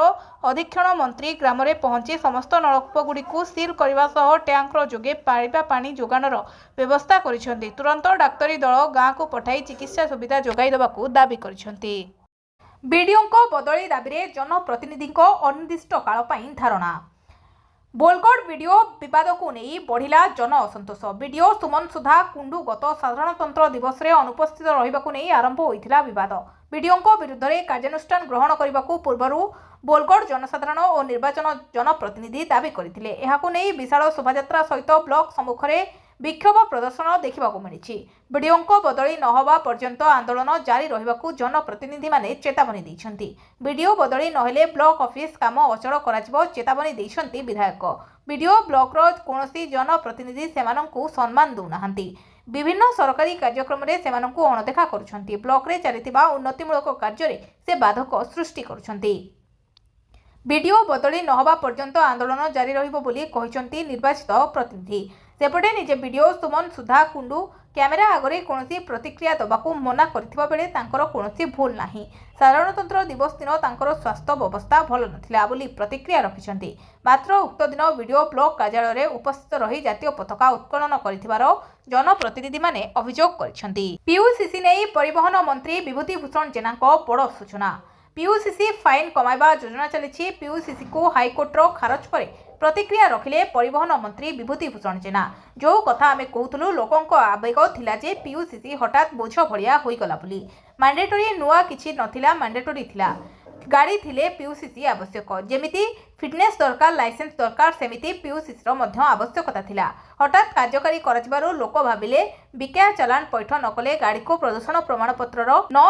ଅଧୀକ୍ଷଣ ମନ୍ତ୍ରୀ ଗ୍ରାମରେ ପହଞ୍ଚି ସମସ୍ତ ନଳକୂପଗୁଡ଼ିକୁ ସିଲ୍ କରିବା ସହ ଟ୍ୟାଙ୍କର ଯୋଗେ ପାଇବା ପାଣି ଯୋଗାଣର ବ୍ୟବସ୍ଥା କରିଛନ୍ତି। ତୁରନ୍ତ ଡାକ୍ତରୀ ଦଳ ଗାଁକୁ ପଠାଇ ଚିକିତ୍ସା ସୁବିଧା ଯୋଗାଇ ଦେବାକୁ ଦାବି କରିଛନ୍ତି। ବିଡିଓଙ୍କ ବଦଳି ଦାବିରେ ଜନପ୍ରତିନିଧିଙ୍କ ଅନିର୍ଦ୍ଦିଷ୍ଟ କାଳ ପାଇଁ ଧାରଣା। ବୋଲଗଡ଼ ବିଡିଓ ବିବାଦକୁ ନେଇ ବଢ଼ିଲା ଜନ ଅସନ୍ତୋଷ। ବିଡିଓ ସୁମନ ସୁଧା କୁଣ୍ଡୁ ଗତ ସାଧାରଣତନ୍ତ୍ର ଦିବସରେ ଅନୁପସ୍ଥିତ ରହିବାକୁ ନେଇ ଆରମ୍ଭ ହୋଇଥିଲା ବିବାଦ। ବିଡିଓଙ୍କ ବିରୁଦ୍ଧରେ କାର୍ଯ୍ୟାନୁଷ୍ଠାନ ଗ୍ରହଣ କରିବାକୁ ପୂର୍ବରୁ ବୋଲଗଡ଼ ଜନସାଧାରଣ ଓ ନିର୍ବାଚନ ଜନପ୍ରତିନିଧି ଦାବି କରିଥିଲେ। ଏହାକୁ ନେଇ ବିଶାଳ ଶୋଭାଯାତ୍ରା ସହିତ ବ୍ଲକ ସମ୍ମୁଖରେ ବିକ୍ଷୋଭ ପ୍ରଦର୍ଶନ ଦେଖିବାକୁ ମିଳିଛି। ବିଡିଓଙ୍କ ବଦଳି ନ ହେବା ପର୍ଯ୍ୟନ୍ତ ଆନ୍ଦୋଳନ ଜାରି ରହିବାକୁ ଜନପ୍ରତିନିଧିମାନେ ଚେତାବନୀ ଦେଇଛନ୍ତି। ବିଡିଓ ବଦଳି ନହେଲେ ବ୍ଲକ ଅଫିସ କାମ ଅଚଳ କରାଯିବ ଚେତାବନୀ ଦେଇଛନ୍ତି ବିଧାୟକ। ବିଡିଓ ବ୍ଲକର କୌଣସି ଜନପ୍ରତିନିଧି ସେମାନଙ୍କୁ ସମ୍ମାନ ଦେଉନାହାନ୍ତି। ବିଭିନ୍ନ ସରକାରୀ କାର୍ଯ୍ୟକ୍ରମରେ ସେମାନଙ୍କୁ ଅଣଦେଖା କରୁଛନ୍ତି। ବ୍ଲକରେ ଚାଲିଥିବା ଉନ୍ନତିମୂଳକ କାର୍ଯ୍ୟରେ ସେ ବାଧକ ସୃଷ୍ଟି କରୁଛନ୍ତି। ବିଡିଓ ବଦଳି ନ ହେବା ପର୍ଯ୍ୟନ୍ତ ଆନ୍ଦୋଳନ ଜାରି ରହିବ ବୋଲି କହିଛନ୍ତି ନିର୍ବାଚିତ ପ୍ରତିନିଧି। ସେପଟେ ନିଜେ ବିଡିଓ ସୁମନ ସୁଧା କୁଣ୍ଡୁ କ୍ୟାମେରା ଆଗରେ କୌଣସି ପ୍ରତିକ୍ରିୟା ଦେବାକୁ ମନା କରିଥିବା ବେଳେ ତାଙ୍କର କୌଣସି ଭୁଲ ନାହିଁ। ସାଧାରଣତନ୍ତ୍ର ଦିବସ ଦିନ ତାଙ୍କର ସ୍ୱାସ୍ଥ୍ୟ ଅବସ୍ଥା ଭଲ ନଥିଲା ବୋଲି ପ୍ରତିକ୍ରିୟା ରଖିଛନ୍ତି। ମାତ୍ର ଉକ୍ତ ଦିନ ବିଡିଓ ବ୍ଲକ କାର୍ଯ୍ୟାଳୟରେ ଉପସ୍ଥିତ ରହି ଜାତୀୟ ପତାକା ଉତ୍ତୋଳନ କରିଥିବାର ଜନପ୍ରତିନିଧିମାନେ ଅଭିଯୋଗ କରିଛନ୍ତି। ପିୟୁସିସି ନେଇ ପରିବହନ ମନ୍ତ୍ରୀ ବିଭୂତି ଭୂଷଣ ଜେନାଙ୍କ ବଡ଼ ସୂଚନା। ପିୟୁସିସି ଫାଇନ୍ କମାଇବା ଯୋଜନା ଚାଲିଛି। ପିୟୁସିସିକୁ ହାଇକୋର୍ଟର ଖାରଜ ପରେ ପ୍ରତିକ୍ରିୟା ରଖିଲେ ପରିବହନ ମନ୍ତ୍ରୀ ବିଭୂତି ଭୂଷଣ ଜେନା। ଯେଉଁ କଥା ଆମେ କହୁଥିଲୁ ଲୋକଙ୍କ ଆବେଗ ଥିଲା ଯେ ପିୟୁସିସି ହଠାତ୍ ବୋଝ ଭଳିଆ ହୋଇଗଲା ବୋଲି। ମାଣ୍ଡେଟୋରୀ ନୂଆ କିଛି ନଥିଲା, ମାଣ୍ଡେଟୋରୀ ଥିଲା। ଗାଡ଼ି ଥିଲେ ପିୟୁସିସି ଆବଶ୍ୟକ। ଯେମିତି ଫିଟନେସ୍ ଦରକାର, ଲାଇସେନ୍ସ ଦରକାର, ସେମିତି ପିୟୁସିସିର ମଧ୍ୟ ଆବଶ୍ୟକତା ଥିଲା। ହଠାତ୍ କାର୍ଯ୍ୟକାରୀ କରାଯିବାରୁ ଲୋକ ଭାବିଲେ ବିକାୟା ଚାଲାଣ ପୈଠ ନ କଲେ ଗାଡ଼ିକୁ ପ୍ରଦୂଷଣ ପ୍ରମାଣପତ୍ରର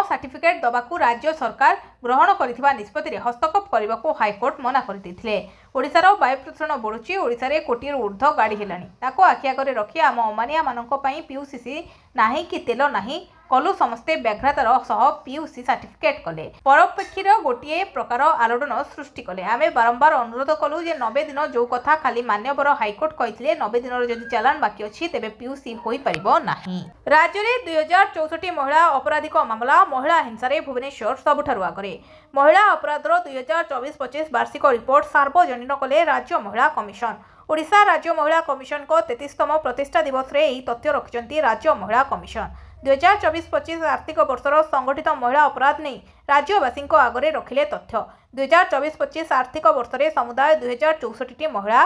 ସାର୍ଟିଫିକେଟ୍ ଦେବାକୁ ରାଜ୍ୟ ସରକାର ଗ୍ରହଣ କରିଥିବା ନିଷ୍ପତ୍ତିରେ ହସ୍ତକ୍ଷେପ କରିବାକୁ ହାଇକୋର୍ଟ ମନା କରିଦେଇଥିଲେ। ଓଡ଼ିଶାର ବାୟୁ ପ୍ରଦୂଷଣ ବଢ଼ୁଛି। ଓଡ଼ିଶାରେ କୋଟିରୁ ଉର୍ଦ୍ଧ୍ୱ ଗାଡ଼ି ହେଲାଣି। ତାକୁ ଆଖି ଆଗରେ ରଖି ଆମ ଅମାନିଆମାନଙ୍କ ପାଇଁ ପିୟୁସିସି ନାହିଁ କି ତେଲ ନାହିଁ କଲୁ ସମସ୍ତେ ବ୍ୟାଘ୍ରତାର ସହ ପିୟୁସି ସାର୍ଟିଫିକେଟ୍ କଲେ। ପରୋପେକ୍ଷୀର ଗୋଟିଏ ପ୍ରକାର ଆଲୋଡ଼ନ ସୃଷ୍ଟି କଲେ। ଆମେ ବାରମ୍ବାର ଅନୁରୋଧ କଲୁ ଯେ 90 ଦିନ ଯେଉଁ କଥା ଖାଲି ମାନ୍ୟବର ହାଇକୋର୍ଟ କହିଥିଲେ 90 ଦିନର ଯଦି ଚାଲାଣ ବାକି ଅଛି ତେବେ ପିୟୁସି ହୋଇପାରିବ ନାହିଁ। ରାଜ୍ୟରେ 2064 ମହିଳା ଅପରାଧିକ ମାମଲା। ମହିଳା ହିଂସାରେ ଭୁବନେଶ୍ୱର ସବୁଠାରୁ ଆଗରେ। ମହିଳା ଅପରାଧର 2024-25 ବାର୍ଷିକ ରିପୋର୍ଟ ସାର୍ବଜନୀନ କଲେ ରାଜ୍ୟ ମହିଳା କମିଶନ। ଓଡ଼ିଶା ରାଜ୍ୟ ମହିଳା କମିଶନଙ୍କ 33ତମ ପ୍ରତିଷ୍ଠା ଦିବସରେ ଏହି ତଥ୍ୟ ରଖିଛନ୍ତି ରାଜ୍ୟ ମହିଳା କମିଶନ। 2024-25 ଆର୍ଥିକ ବର୍ଷର ସଂଗଠିତ ମହିଳା ଅପରାଧ ନେଇ ରାଜ୍ୟବାସୀଙ୍କ ଆଗରେ ରଖିଲେ ତଥ୍ୟ। 2024-25 ଆର୍ଥିକ ବର୍ଷରେ ସମୁଦାୟ 2064ଟି ମହିଳା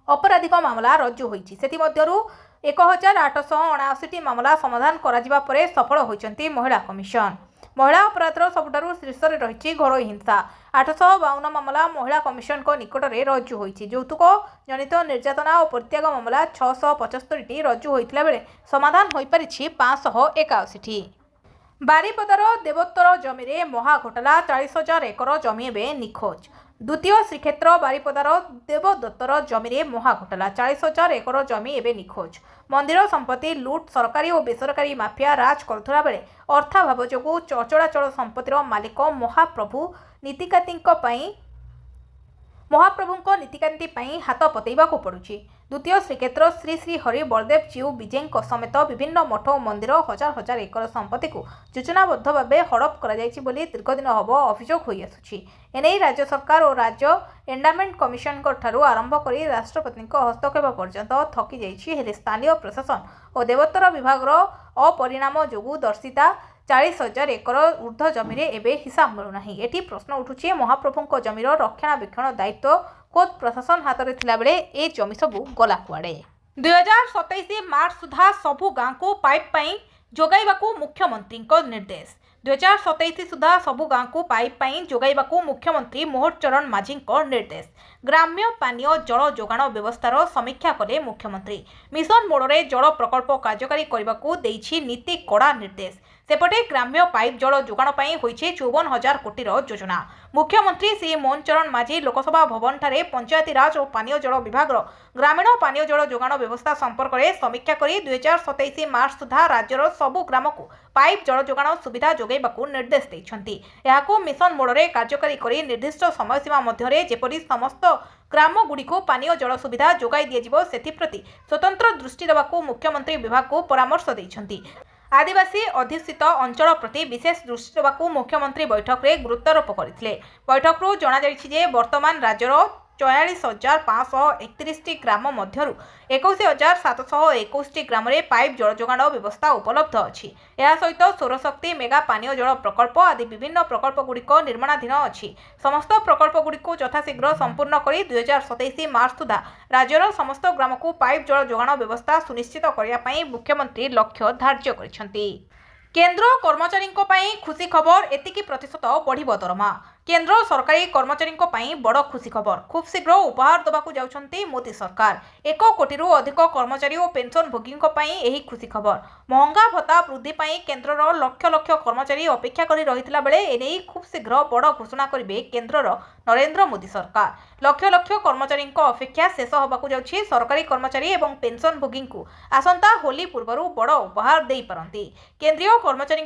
ଅପରାଧିକ ମାମଲା ରୁଜୁ ହୋଇଛି। ସେଥିମଧ୍ୟରୁ 1879ଟି ମାମଲା ସମାଧାନ କରାଯିବା ପରେ ସଫଳ ହୋଇଛନ୍ତି ମହିଳା କମିଶନ। ମହିଳା ଅପରାଧର ସବୁଠାରୁ ଶୀର୍ଷରେ ରହିଛି ଘରୋଇ ହିଂସା। 852 ମାମଲା ମହିଳା କମିଶନଙ୍କ ନିକଟରେ ରୁଜୁ ହୋଇଛି। ଯୌତୁକ ଜନିତ ନିର୍ଯାତନା ଓ ପରିତ୍ୟାଗ ମାମଲା 675ଟି ରୁଜୁ ହୋଇଥିଲା ବେଳେ ସମାଧାନ ହୋଇପାରିଛି 581ଟି। ବାରିପଦାର ଦେବୋତ୍ତର ଜମିରେ ମହା ଘୋଟାଲା। 40,000 ଏକର ଜମି ଏବେ ନିଖୋଜ। ଦ୍ୱିତୀୟ ଶ୍ରୀକ୍ଷେତ୍ର ବାରିପଦାର ଦେବୋତ୍ତର ଜମିରେ ମହା ଘୋଟାଲା। 40,000 ଏକର ଜମି ଏବେ ନିଖୋଜ। ମନ୍ଦିର ସମ୍ପତ୍ତି ଲୁଟ୍ ସରକାରୀ ଓ ବେସରକାରୀ ମାଫିଆ ରାଜ କରୁଥିବା ବେଳେ ଅର୍ଥାଭାବ ଯୋଗୁଁ ଅଚଳାଚଳ ସମ୍ପତ୍ତିର ମାଲିକ ମହାପ୍ରଭୁଙ୍କ ନୀତିକାନ୍ତି ପାଇଁ ହାତ ପତେଇବାକୁ ପଡ଼ୁଛି। ଦ୍ୱିତୀୟ ଶ୍ରୀକ୍ଷେତ୍ର ଶ୍ରୀ ଶ୍ରୀ ହରି ବଳଦେବ ଜୀଉ ବିଜେଙ୍କ ସମେତ ବିଭିନ୍ନ ମଠ ଓ ମନ୍ଦିର ହଜାର ହଜାର ଏକର ସମ୍ପତ୍ତିକୁ ଯୋଜନାବଦ୍ଧ ଭାବେ ହଡପ କରାଯାଇଛି ବୋଲି ଦୀର୍ଘଦିନ ହେବ ଅଭିଯୋଗ ହୋଇଆସୁଛି। ଏନେଇ ରାଜ୍ୟ ସରକାର ଓ ରାଜ୍ୟ ଏଣ୍ଡାମେଣ୍ଟ କମିଶନଙ୍କ ଠାରୁ ଆରମ୍ଭ କରି ରାଷ୍ଟ୍ରପତିଙ୍କ ହସ୍ତକ୍ଷେପ ପର୍ଯ୍ୟନ୍ତ ଥକି ଯାଇଛି। ହେଲେ ସ୍ଥାନୀୟ ପ୍ରଶାସନ ଓ ଦେବୋତ୍ତର ବିଭାଗର ଅପରିଣାମ ଯୋଗୁଁ ଦର୍ଶିତା 40,000 ଏକର ଉର୍ଦ୍ଧ୍ୱ ଜମିରେ ଏବେ ହିସାବ ମିଳୁନାହିଁ। ଏଠି ପ୍ରଶ୍ନ ଉଠୁଛି ମହାପ୍ରଭୁଙ୍କ ଜମିର ରକ୍ଷଣାବେକ୍ଷଣ ଦାୟିତ୍ୱ ଖୋଦ୍ ପ୍ରଶାସନ ହାତରେ ଥିଲାବେଳେ ଏ ଜମି ସବୁ ଗଲା କୁଆଡ଼େ? 2027 ମାର୍ଚ୍ଚ ସୁଦ୍ଧା ସବୁ ଗାଁକୁ ପାଇପ୍ ପାଇଁ ଯୋଗାଇବାକୁ ମୁଖ୍ୟମନ୍ତ୍ରୀଙ୍କ ନିର୍ଦ୍ଦେଶ। 2027 ସୁଦ୍ଧା ସବୁ ଗାଁକୁ ପାଇପ୍ ପାଇଁ ଯୋଗାଇବାକୁ ମୁଖ୍ୟମନ୍ତ୍ରୀ ମୋହନ ଚରଣ ମାଝୀଙ୍କ ନିର୍ଦ୍ଦେଶ। ଗ୍ରାମ୍ୟ ପାନୀୟ ଜଳ ଯୋଗାଣ ବ୍ୟବସ୍ଥାର ସମୀକ୍ଷା କଲେ ମୁଖ୍ୟମନ୍ତ୍ରୀ। ମିଶନ ମୋଡ଼ରେ ଜଳ ପ୍ରକଳ୍ପ କାର୍ଯ୍ୟକାରୀ କରିବାକୁ ଦେଇଛି ନୀତି କଡ଼ା ନିର୍ଦ୍ଦେଶ। सेपटे ग्राम्य पाइप जल जोगाण ପାଇଁ ହୋଇଛି 54,000 କୋଟିର ଯୋଜନା। मुख्यमंत्री श्री मोहन चरण माझी लोकसभा भवन ठारे पंचायती राज और पानीय जल विभाग ग्रामीण पानीय जल जोगाण व्यवस्था संपर्क में समीक्षा करी 2027 मार्च सुधा राज्यर सबु ग्राम को पाइप जल जोगाण सुविधा जोगाइबाकू निर्देश देइछन्ति। एहाकू मिशन मोडरे कार्यकारी करी निर्दिष्ट समय सीमा मध्यरे जेपरि समस्त ग्राम गुड़िको पानीय जल सुविधा जोगाई दियाजिबो सेथिप्रति स्वतंत्र दृष्टि देबाकू मुख्यमंत्री विभाग को परामर्श देइछन्ति। आदिवासी अध्युषित अंचल प्रति विशेष दृष्टि देबाकू मुख्यमंत्री बैठक में गुरुत्वारोप करथिले। बैठक जना जाइछि जे वर्तमान राज्यर 44,531 ग्राम मध्यरु 21,721 ग्राम रे पाइप जल जोगाण व्यवस्था उपलब्ध अछि। या सहित सौरशक्ति मेगा पानीय जल प्रकल्प आदि विभिन्न प्रकल्प गुड़िक निर्माणाधीन अछि। समस्त प्रकल्प गुड़िक यथाशीघ्र संपूर्ण करी 2027 मार्च सुधा राज्यर समस्त ग्राम को पाइप जल जोगाण व्यवस्था सुनिश्चित करिया पई मुख्यमंत्री लक्ष्य धार्य करिसेंति। केंद्र कर्मचारी खुशी खबर एतिकी प्रतिशत बढ़िबो दरमा। केंद्र सरकारी कर्मचारी बड़ खुशी खबर खूब शीघ्र उपहार देवाकू जाउछंती मोदी सरकार। 1 कोटी अधिक कर्मचारी और पेंशन भोगी यही खुशी खबर। महंगा भत्ता वृद्धि केंद्रर लक्ष लक्ष कर्मचारी अपेक्षा करी रहितला बेले एने खूब शीघ्र बड़ घोषणा करिवे केंद्रर नरेंद्र मोदी सरकार। लक्ष लक्ष कर्मचारी अपेक्षा शेष होबाकू जाउछि सरकारी कर्मचारी एवं पेंशन भोगी आसंता होली पूर्व बड़ उपहार दे पारंती। केंद्रीय कर्मचारी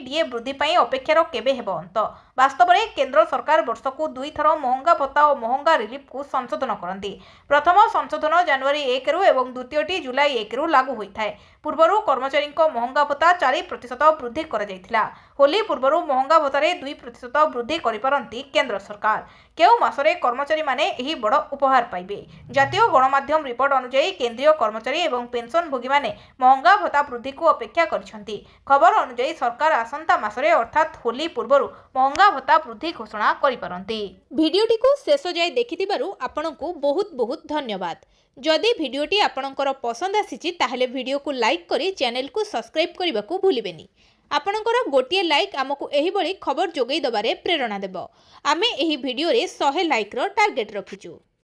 डीए वृद्धि अपेक्षार केबे हेबो अंत। वास्तव में केंद्र सरकार वर्ष को 2 थर महंगा भत्ता और महंगा रिलीफ को संशोधन करती। प्रथम संशोधन जनवरी 1 रु एवं द्वितीयटी जुलाई 1 रु लागू होता है। पूर्वर कर्मचारी महंगा भत्ता 4% वृद्धि कर जाइथिला। होली पूर्वर महंगा भत्तारे 2% वृद्धि करिपारंती केंद्र सरकार। केउ मासरे कर्मचारी माने एही बड़ उपहार पाइबे। जातीय गणमाध्यम रिपोर्ट अनुसार केंद्रीय कर्मचारी एवं पेंशन भोगी माने महंगा भत्ता वृद्धि को अपेक्षा करिसेंती। खबर अनुसार सरकार आसंता मासरे अर्थात होली पूर्वर महंगा भत्ता वृद्धि घोषणा करिपारंती। भिडियोटी को शेष जाय देखिथिबारु आपनकु बहुत बहुत धन्यवाद। जदि भिडियोटी आपणकर पसंद आसीछि ताहेले भिडियो को लाइक करी चैनल को सब्सक्राइब करने को भूलिबेनी। आपणकर गोटिए लाइक आमको एही बड़ी खबर जोगई दबारे प्रेरणा देबो। आमे एही भिडियो रे 100 लाइक रो टार्गेट रखिछु।